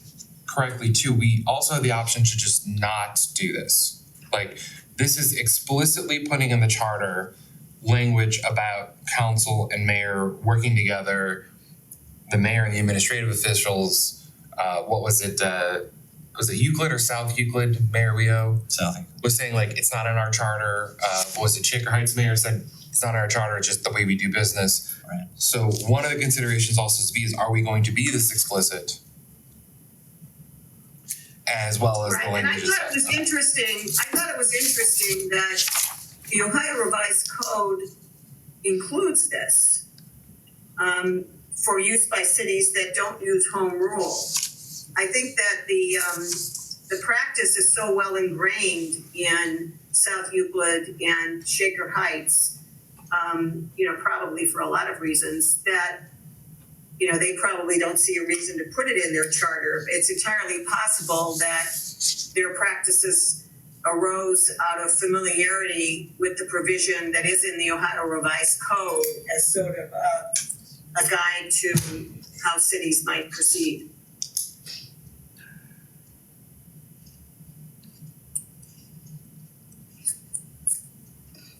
correctly too, we also have the option to just not do this. Like, this is explicitly putting in the charter language about council and mayor working together, the mayor and the administrative officials, was it Euclid or South Euclid, Mayor Leo? Southie. Was saying like, it's not in our charter, was it Shaker Heights Mayor said, it's not in our charter, it's just the way we do business. Right. So one of the considerations also to be is, are we going to be this explicit? As well as the Right, and I language is thought it was interesting that the Ohio Revised Code includes this for use by cities that don't use home rule. I think that the practice is so well ingrained in South Euclid and Shaker Heights, probably for a lot of reasons, that they probably don't see a reason to put it in their charter. It's entirely possible that their practices arose out of familiarity with the provision that is in the Ohio Revised Code as sort of a guide to how cities might proceed.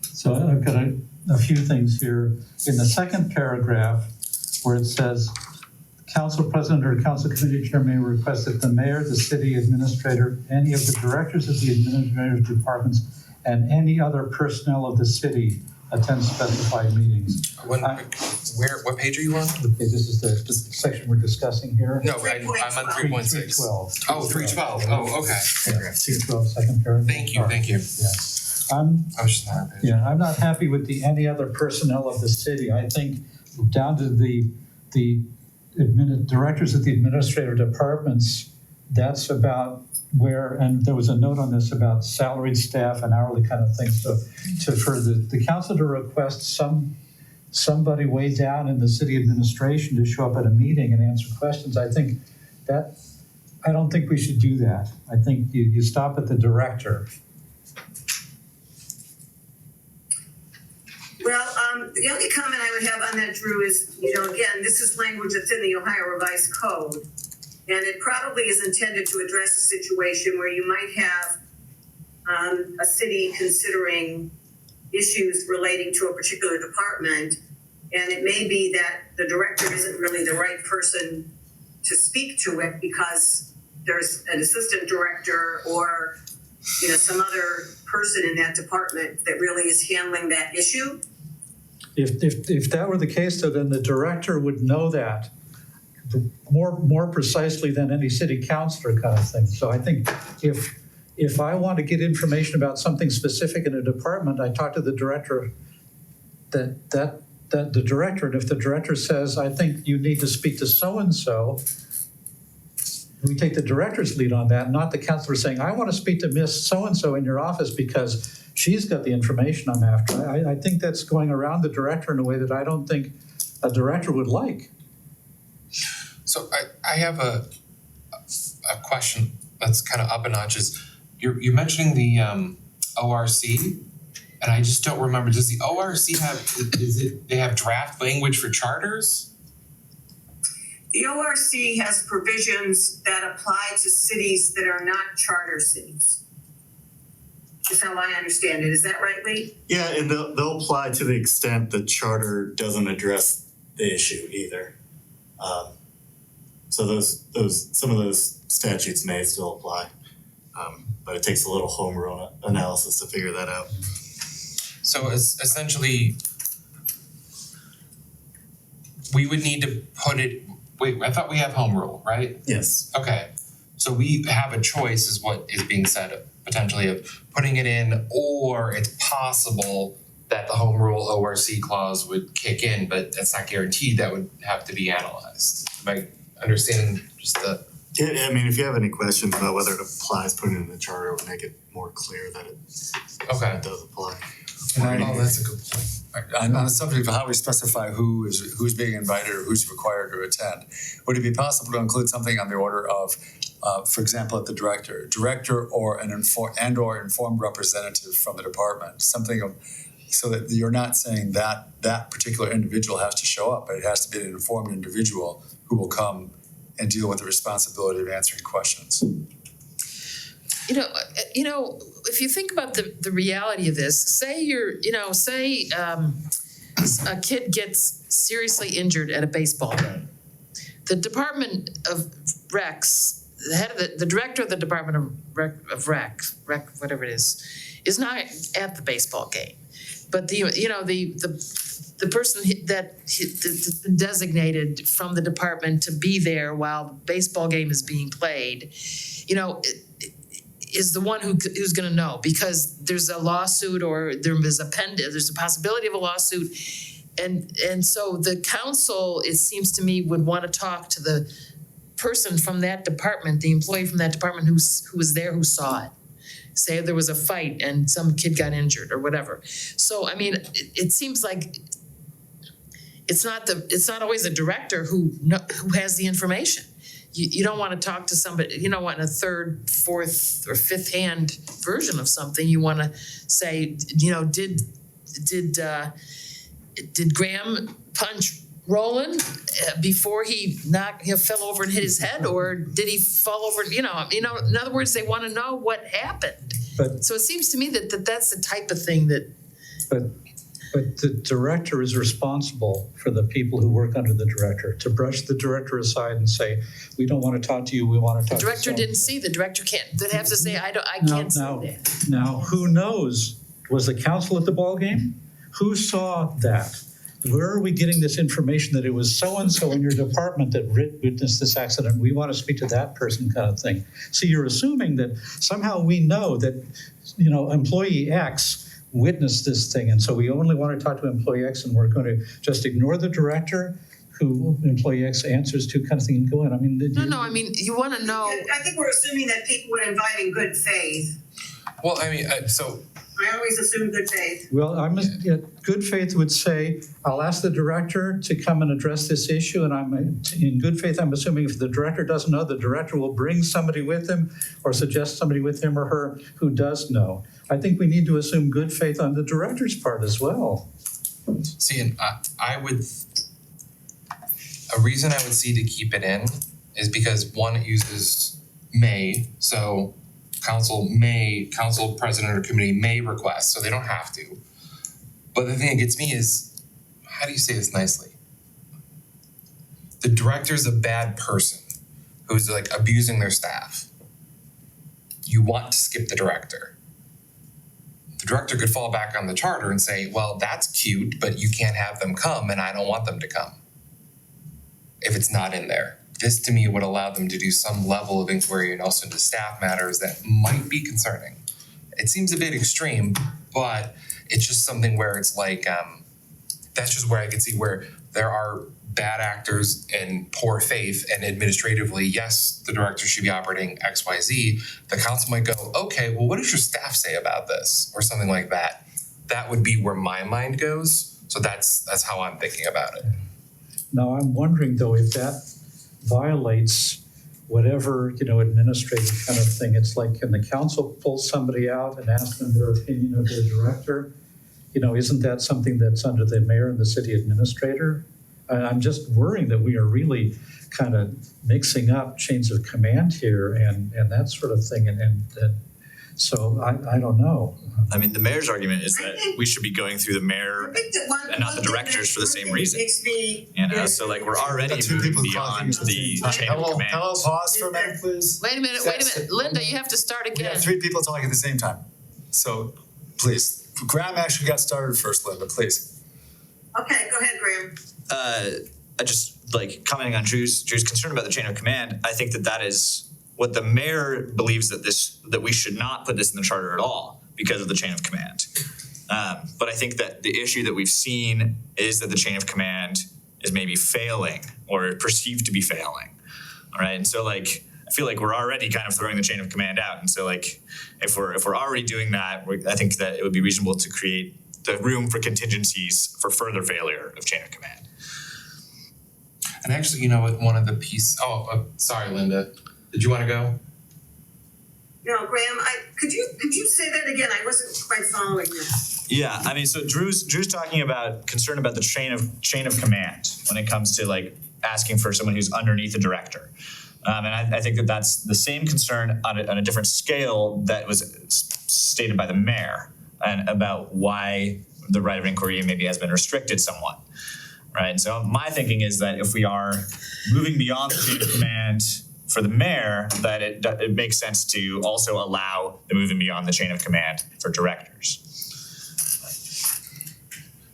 So I've got a few things here. In the second paragraph, where it says, council president or council committee chair may request that the mayor, the city administrator, any of the directors of the administrative departments, and any other personnel of the city attend specified meetings. What page are you on? Okay, this is the section we're discussing here. No, I'm on 3.6. 312. Oh, 312, oh, okay. Yeah, 312, second paragraph. Thank you. Yeah. I was just not on that page. Yeah, I'm not happy with the any other personnel of the city. I think down to the directors of the administrative departments, that's about where, and there was a note on this about salaried staff and hourly kind of thing. So for the council to request somebody way down in the city administration to show up at a meeting and answer questions, I don't think we should do that. I think you stop at the director. Well, the only comment I would have on that, Drew, is, again, this is language that's in the Ohio Revised Code, and it probably is intended to address a situation where you might have a city considering issues relating to a particular department, and it may be that the director isn't really the right person to speak to it because there's an assistant director or some other person in that department that really is handling that issue. If that were the case, though, then the director would know that more precisely than any city councilor kind of thing. So I think if I want to get information about something specific in a department, I talk to the director. That the director, and if the director says, I think you need to speak to so and so, we take the director's lead on that, not the councilor saying, I want to speak to Miss so and so in your office because she's got the information I'm after. I think that's going around the director in a way that I don't think a director would like. So I have a question that's kind of up a notch. Is you're mentioning the ORC, and I just don't remember. Does the ORC they have draft language for charters? The ORC has provisions that apply to cities that are not charter cities. Is how I understand it. Is that right, Lee? Yeah, and they'll apply to the extent the charter doesn't address the issue either. So some of those statutes may still apply, but it takes a little home rule analysis to figure that out. So essentially, we would need to put it. Wait, I thought we have home rule, right? Yes. Okay, so we have a choice, is what is being said, potentially, of putting it in, or it's possible that the home rule ORC clause would kick in, but that's not guaranteed. That would have to be analyzed. Am I understanding just the? Yeah, I mean, if you have any questions about whether it applies, putting it in the charter would make it more clear that it does apply. Oh, that's a good point. On the subject of how we specify who's being invited or who's required to attend, would it be possible to include something on the order of, for example, at the director or an informed representative from the department, something of, so that you're not saying that that particular individual has to show up, but it has to be an informed individual who will come and deal with the responsibility of answering questions. You know, if you think about the reality of this, say a kid gets seriously injured at a baseball game. The Department of Recs, the director of the Department of Rec, whatever it is not at the baseball game. But the person that's been designated from the department to be there while the baseball game is being played, is the one who's going to know, because there's a lawsuit or there's a possibility of a lawsuit, and so the council, it seems to me, would want to talk to the person from that department, the employee from that department who was there, who saw it. Say there was a fight and some kid got injured or whatever. So I mean, it seems like it's not always a director who has the information. You don't want to talk to somebody, you don't want a third, fourth, or fifth hand version of something. You want to say, did Graham punch Roland before he fell over and hit his head, or did he fall over? In other words, they want to know what happened. But- so it seems to me that's the type of thing that. But the director is responsible for the people who work under the director, to brush the director aside and say, we don't want to talk to you, we want to talk The to director someone. didn't see. The director can't. They have to say, I can't see that. Now, who knows? Was the council at the ball game? Who saw that? Where are we getting this information that it was so-and-so in your department that witnessed this accident? We want to speak to that person, kind of thing. So you're assuming that somehow we know that, employee X witnessed this thing, and so we only want to talk to employee X, and we're going to just ignore the director who employee X answers to, kind of thing, and go in. I mean, No. I mean, you want to know. I think we're assuming that people would invite in good faith. Well, I mean, so I always assume good faith. Well, good faith would say, I'll ask the director to come and address this issue, and in good faith, I'm assuming if the director doesn't know, the director will bring somebody with him or suggest somebody with him or her who does know. I think we need to assume good faith on the director's part as well. see, and a reason I would see to keep it in is because one, it uses may, so council president or committee may request, so they don't have to. But the thing that gets me is, how do you say this nicely? The director's a bad person who's like abusing their staff. You want to skip the director. The director could fall back on the charter and say, well, that's cute, but you can't have them come and I don't want them to come. If it's not in there. This to me would allow them to do some level of inquiry and also into staff matters that might be concerning. It seems a bit extreme, but it's just something where it's like, that's just where I can see where there are bad actors and poor faith, and administratively, yes, the director should be operating X, Y, Z. The council might go, okay, well, what does your staff say about this? Or something like that. That would be where my mind goes. So that's how I'm thinking about it. Now, I'm wondering though, if that violates whatever, administrative kind of thing. It's like, can the council pull somebody out and ask them their opinion of their director? Isn't that something that's under the mayor and the city administrator? I'm just worrying that we are really kind of mixing up chains of command here and that sort of thing. And so I don't know. I mean, the mayor's argument is that we should be going through the mayor I think that one and not the thing directors for the same that reason. makes me So like we're already Two moving people beyond talking at the same chain time. of command. Hello, pause for a minute, please. Wait a minute. Linda, you have to start We again. have three people talking at the same time. So, please. Graham actually got started first, Linda, please. Okay, go ahead, Graham. I just like commenting on Drew's concern about the chain of command. I think that is what the mayor believes that we should not put this in the charter at all because of the chain of command. But I think that the issue that we've seen is that the chain of command is maybe failing or perceived to be failing. All right, and so I feel like we're already kind of throwing the chain of command out. And so if we're already doing that, I think that it would be reasonable to create the room for contingencies for further failure of chain of command. And actually, one of the sorry, Linda. Did you want to go? No, Graham, could you say that again? I wasn't quite following you. Yeah, I mean, so Drew's talking about concern about the chain of command when it comes to asking for someone who's underneath the director. And I think that that's the same concern on a different scale that was stated by the mayor and about why the right of inquiry maybe has been restricted somewhat, right? And so my thinking is that if we are moving beyond the chain of command for the mayor, that it makes sense to also allow the moving beyond the chain of command for directors.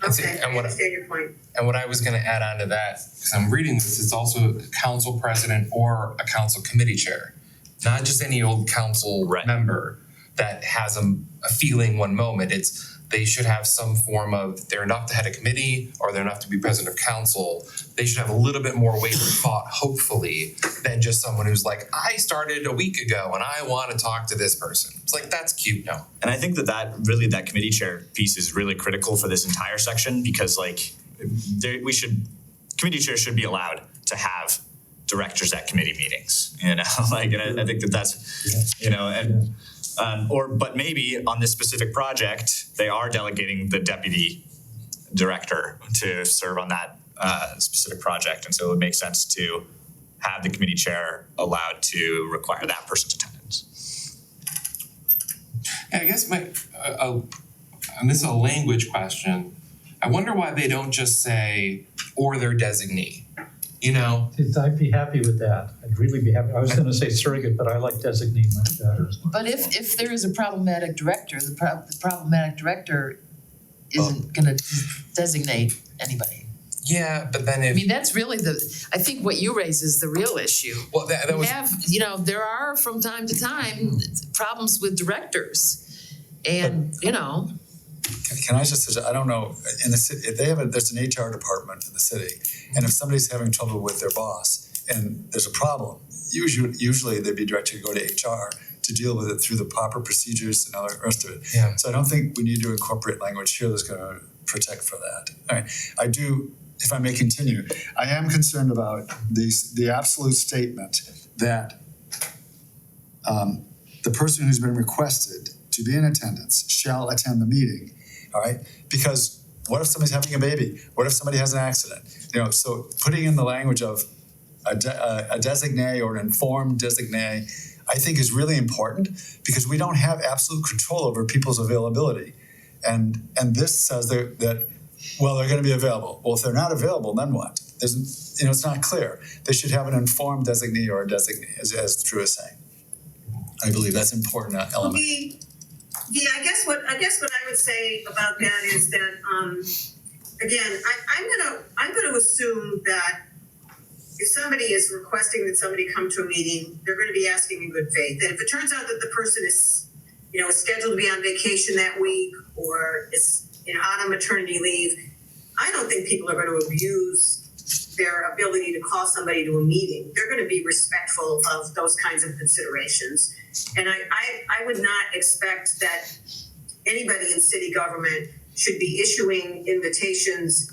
Okay, I And what- understand your point. And what I was gonna add on to that, because I'm reading this, it's also a council president or a council committee chair. Not just any old council Right. member that has a feeling one moment, it's they should have some form of, they're enough to head a committee or they're enough to be president of council. They should have a little bit more weight of thought, hopefully, than just someone who's like, I started a week ago and I wanna talk to this person. It's like, that's cute, no. And I think that committee chair piece is really critical for this entire section because committee chairs should be allowed to have directors at committee meetings, and I think that's, but maybe on this specific project, they are delegating the deputy director to serve on that specific project, and so it would make sense to have the committee chair allowed to require that person's attendance. Yeah, I guess and this is a language question. I wonder why they don't just say, or their designee, you know? I'd be happy with that. I'd really be happy. I was gonna say surrogate, but I like designate much better. But if there is a problematic director, the problematic director isn't gonna designate anybody. Yeah, but then I if, mean, that's really I think what you raise is the real issue. well, that We was, have, there are from time to time problems with directors. And, Can I just suggest, I don't know, in the city, if they have there's an HR department in the city, and if somebody's having trouble with their boss and there's a problem, usually they'd be directed to go to HR to deal with it through the proper procedures and all the rest of it. Yeah. So I don't think we need to incorporate language here that's gonna protect for that. All right, I do, if I may continue, I am concerned about the absolute statement that the person who's been requested to be in attendance shall attend the meeting, all right? Because what if somebody's having a baby? What if somebody has an accident? So putting in the language of a designee or an informed designee, I think is really important because we don't have absolute control over people's availability. And this says that they're gonna be available. Well, if they're not available, then what? It's not clear. They should have an informed designee or a designee, as Drew is saying. I believe that's an important element. Yeah, I guess what I would say about that is that, again, I'm gonna assume that if somebody is requesting that somebody come to a meeting, they're gonna be asking in good faith. And if it turns out that the person is, scheduled to be on vacation that week or is, out on maternity leave, I don't think people are gonna abuse their ability to call somebody to a meeting. They're gonna be respectful of those kinds of considerations. And I would not expect that anybody in city government should be issuing invitations,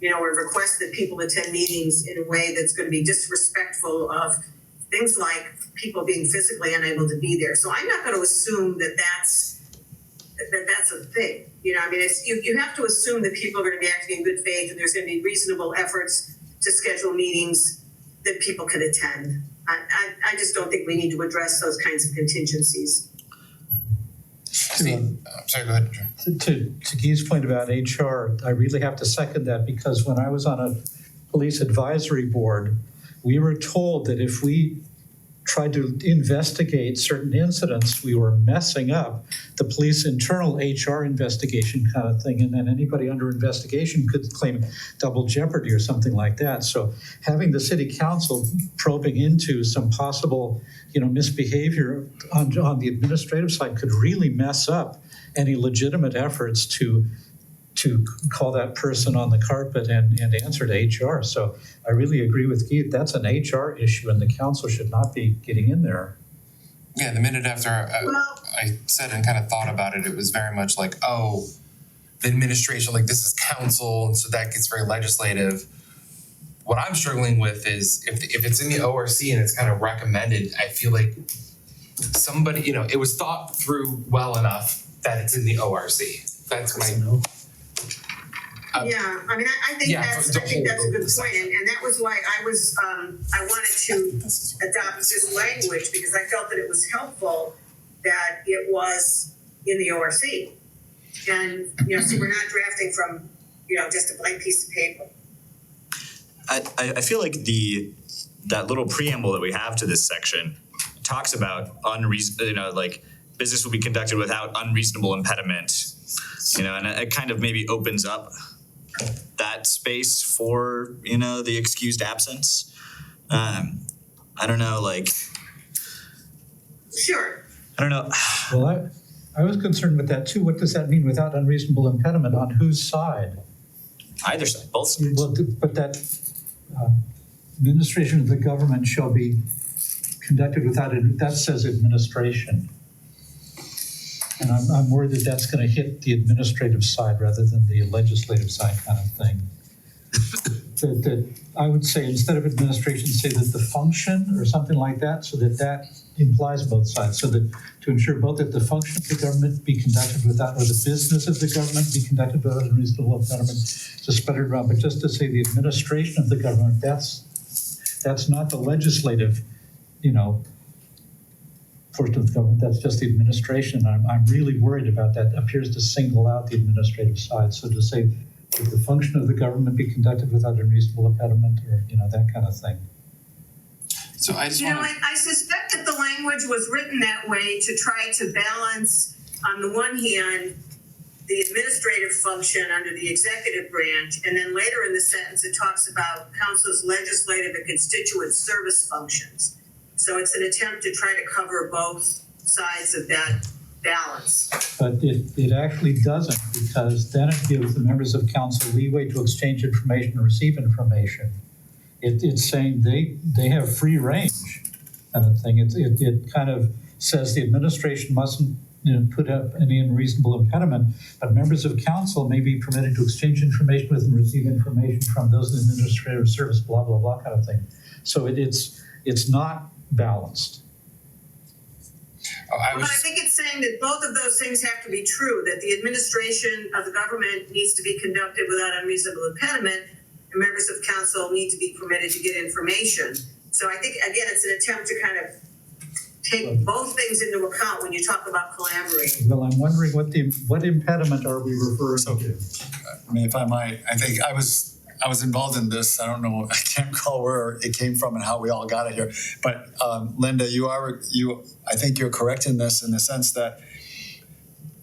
or requests that people attend meetings in a way that's gonna be disrespectful of things like people being physically unable to be there. So I'm not gonna assume that that's a thing. You have to assume that people are gonna be acting in good faith and there's gonna be reasonable efforts to schedule meetings that people can attend. I just don't think we need to address those kinds of contingencies. sorry, go ahead, Drew. To Guy's point about HR, I really have to second that because when I was on a police advisory board, we were told that if we tried to investigate certain incidents, we were messing up the police internal HR investigation kind of thing. And then anybody under investigation could claim double jeopardy or something like that. So having the city council probing into some possible, misbehavior on the administrative side could really mess up any legitimate efforts to call that person on the carpet and answer to HR. So I really agree with Keith. That's an HR issue and the council should not be getting in there. Yeah, the minute after I said and kind of thought about it, it was very much like, oh, the administration, like this is council, and so that gets very legislative. What I'm struggling with is if it's in the ORC and it's kind of recommended, I feel like somebody, it was thought through well enough that it's in the ORC. That's my Yeah, I mean, I think Yeah, that's, to I think that's a hold good the point, and that was why I was, I wanted to adopt this language, because I felt that it was helpful that it was in the ORC. And, so we're not drafting from, just a blank piece of paper. I feel like that little preamble that we have to this section talks about business will be conducted without unreasonable impediment, and it kind of maybe opens up that space for, the excused absence. I don't know, Sure. I don't know. Well, I was concerned with that too. What does that mean without unreasonable impediment? On whose side? Either side, both sides. Well, but that administration of the government shall be conducted without, that says administration. And I'm worried that that's gonna hit the administrative side rather than the legislative side kind of thing. That I would say, instead of administration, say that the function or something like that, so that implies both sides. So that to ensure both that the function of the government be conducted without, or the business of the government be conducted without unreasonable impediment, to spread it around. But just to say the administration of the government, that's not the legislative, portion of the government, that's just the administration. I'm really worried about that. It appears to single out the administrative side. So to say that the function of the government be conducted without unreasonable impediment, or, that kind of thing. So I just want to. I suspect that the language was written that way to try to balance, on the one hand, the administrative function under the executive branch, and then later in the sentence it talks about council's legislative and constituent service functions. So it's an attempt to try to cover both sides of that balance. But it actually doesn't, because then it gives the members of council leeway to exchange information and receive information. It's saying they have free range kind of thing. It kind of says the administration mustn't put up any unreasonable impediment, but members of council may be permitted to exchange information with and receive information from those in administrative service, blah, blah, blah kind of thing. So it's not balanced. Oh, But I think it's saying that both of those things have to be true, that the administration of the government needs to be conducted without unreasonable impediment, and members of council need to be permitted to get information. So I think, again, it's an attempt to kind of take both things into account when you talk about collaborating. Well, I'm wondering what impediment are we referring to? I mean, if I might, I think I was involved in this. I don't know, I can't recall where it came from and how we all got it here. But Linda, I think you're correct in this, in the sense that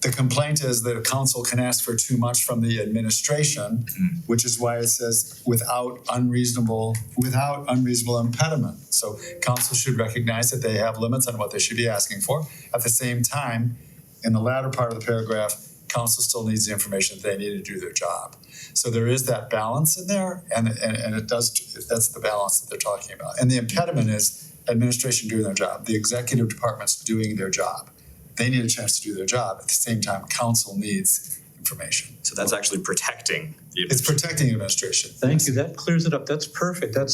the complaint is that a council can ask for too much from the administration, which is why it says without unreasonable impediment. So council should recognize that they have limits on what they should be asking for. At the same time, in the latter part of the paragraph, council still needs the information that they need to do their job. So there is that balance in there, and that's the balance that they're talking about. And the impediment is administration doing their job, the executive department's doing their job. They need a chance to do their job. At the same time, council needs information. So that's actually protecting the It's protecting administration. Thank you, that clears it up. That's perfect. I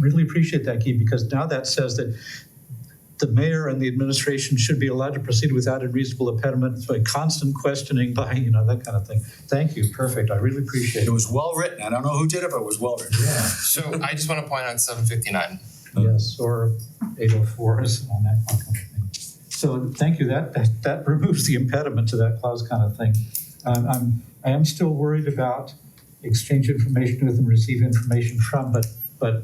really appreciate that, Keith, because now that says that the mayor and the administration should be allowed to proceed without unreasonable impediment, so a constant questioning by, that kind of thing. Thank you, perfect. I really appreciate It it. was well written. I don't know who did it, but it was well written. Yeah, So I just want to point out 759. yes, or 804 is on that kind of thing. So thank you, that removes the impediment to that clause kind of thing. I am still worried about exchange information with and receive information from, but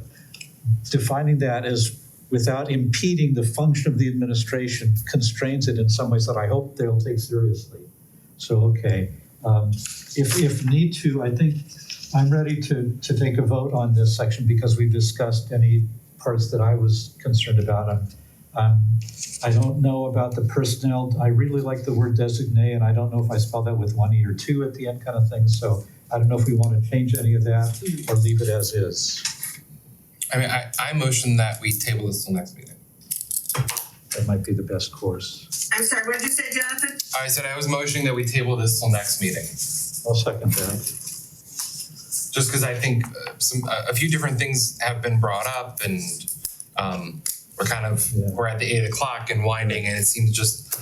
defining that as without impeding the function of the administration constrains it in some ways that I hope they'll take seriously. So, okay, if need to, I think I'm ready to take a vote on this section because we discussed any parts that I was concerned about. I don't know about the personnel. I really like the word designate, and I don't know if I spelled that with one E or two at the end kind of thing. So I don't know if we want to change any of that or leave it as is. I mean, I motion that we table this till next meeting. That might be the best course. I'm sorry, what did you say, Jonathan? I said I was motioning that we table this till next meeting. I'll second that. Just because I think a few different things have been brought up, and we're at the 8 o'clock and winding, and it seems just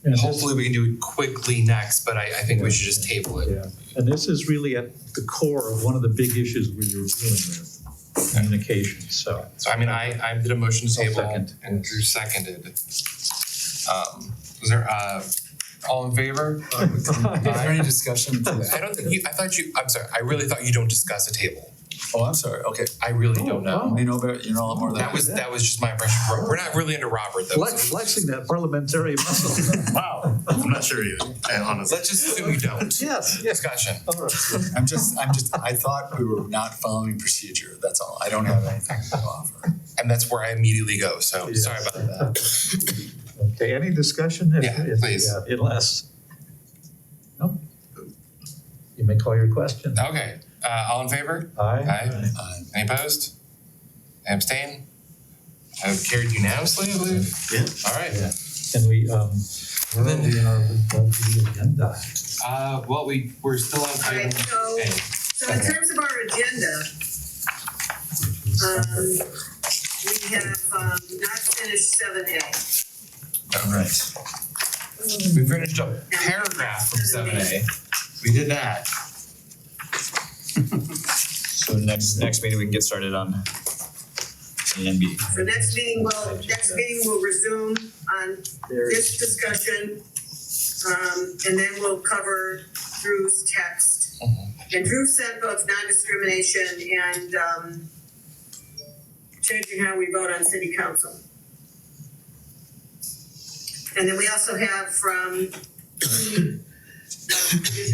And this- hopefully we can do it quickly next, but I think we should just table it. Yeah, and this is really at the core of one of the big issues we were dealing with, communication, so. So I mean, I did a motion to I'll table second. and Drew seconded. Was there, all in favor? Is there any discussion? I don't think I'm sorry, I really thought you don't discuss a table. Oh, I'm sorry, okay. I really don't know. You know better, you know a lot more than I do. That was just my impression. We're not really into Robert though. so Flexing that parliamentary muscle. Wow, I'm not sure either, and honestly. Let's just assume you don't. Yes, yes. Discussion. All right. I'm just, I thought we were not following procedure, that's all. I don't have anything to offer. And that's where I immediately go, so Yes. sorry about that. Okay, any discussion? Yeah, please. Unless, no? You may call your question. Okay, all in favor? Aye. Uh, Any opposed? Any abstain? Carried unanimously, I believe? Yeah. All right. Yeah. Can we, where are we in our agenda? Well, we're still on All right, item so, A. so in terms of our agenda, we have, not finished 7A. All right. We finished a paragraph from 7A. We did that. So next meeting, we can get started on A and B. So next meeting we'll resume on this discussion. And then we'll cover Drew's text. And Drew sent both non-discrimination and, changing how we vote on city council. And then we also have from Division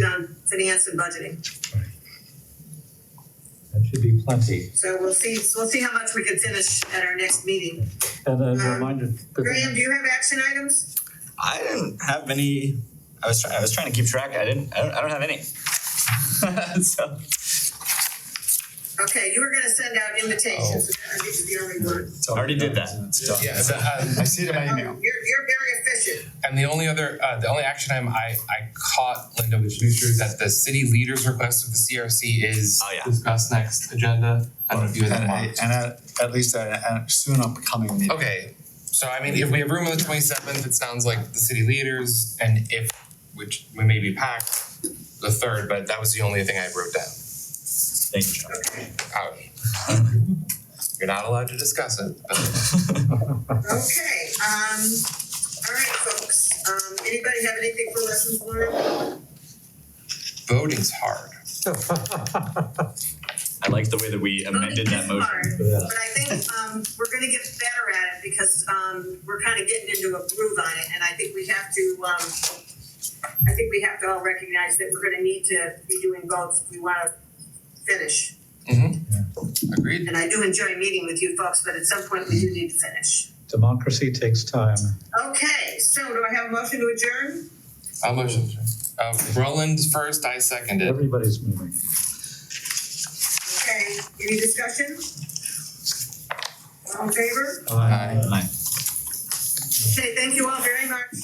on Finance and Budgeting. That should be plenty. So we'll see how much we can finish at our next meeting. And a reminder. Graham, do you have action items? I didn't have any. I was trying to keep track. I don't have any. So Okay, you were gonna send out invitations, so I think you're the only one. I already did that. It's done. Yeah, I see it in my Oh, email. you're very efficient. and the only action item I caught, Linda, which makes sure that the city leaders request of the CRC is Oh, yeah. discussed next agenda. I don't know if you had that marked. And at least at soon upcoming meeting. Okay, so I mean, if we have room on the 27th, it sounds like the city leaders, and which we may be packed, the 3rd, but that was the only thing I wrote down. Thank you, John. You're not allowed to discuss it, but Okay, all right, folks, anybody have anything for lessons learned? voting's hard. I like the way that we amended that Voting is motion. hard, Yeah. but I think, we're gonna get better at it because, we're kind of getting into a groove on it, and I think we have to all recognize that we're gonna need to be doing both if we wanna finish. Agreed. And I do enjoy meeting with you folks, but at some point we do need to finish. Democracy takes time. Okay, so do I have a motion to adjourn? I'll motion. Roland first, I seconded. Everybody's moving. Okay, any discussion? All in favor? Aye. Aye. Okay, thank you all very much.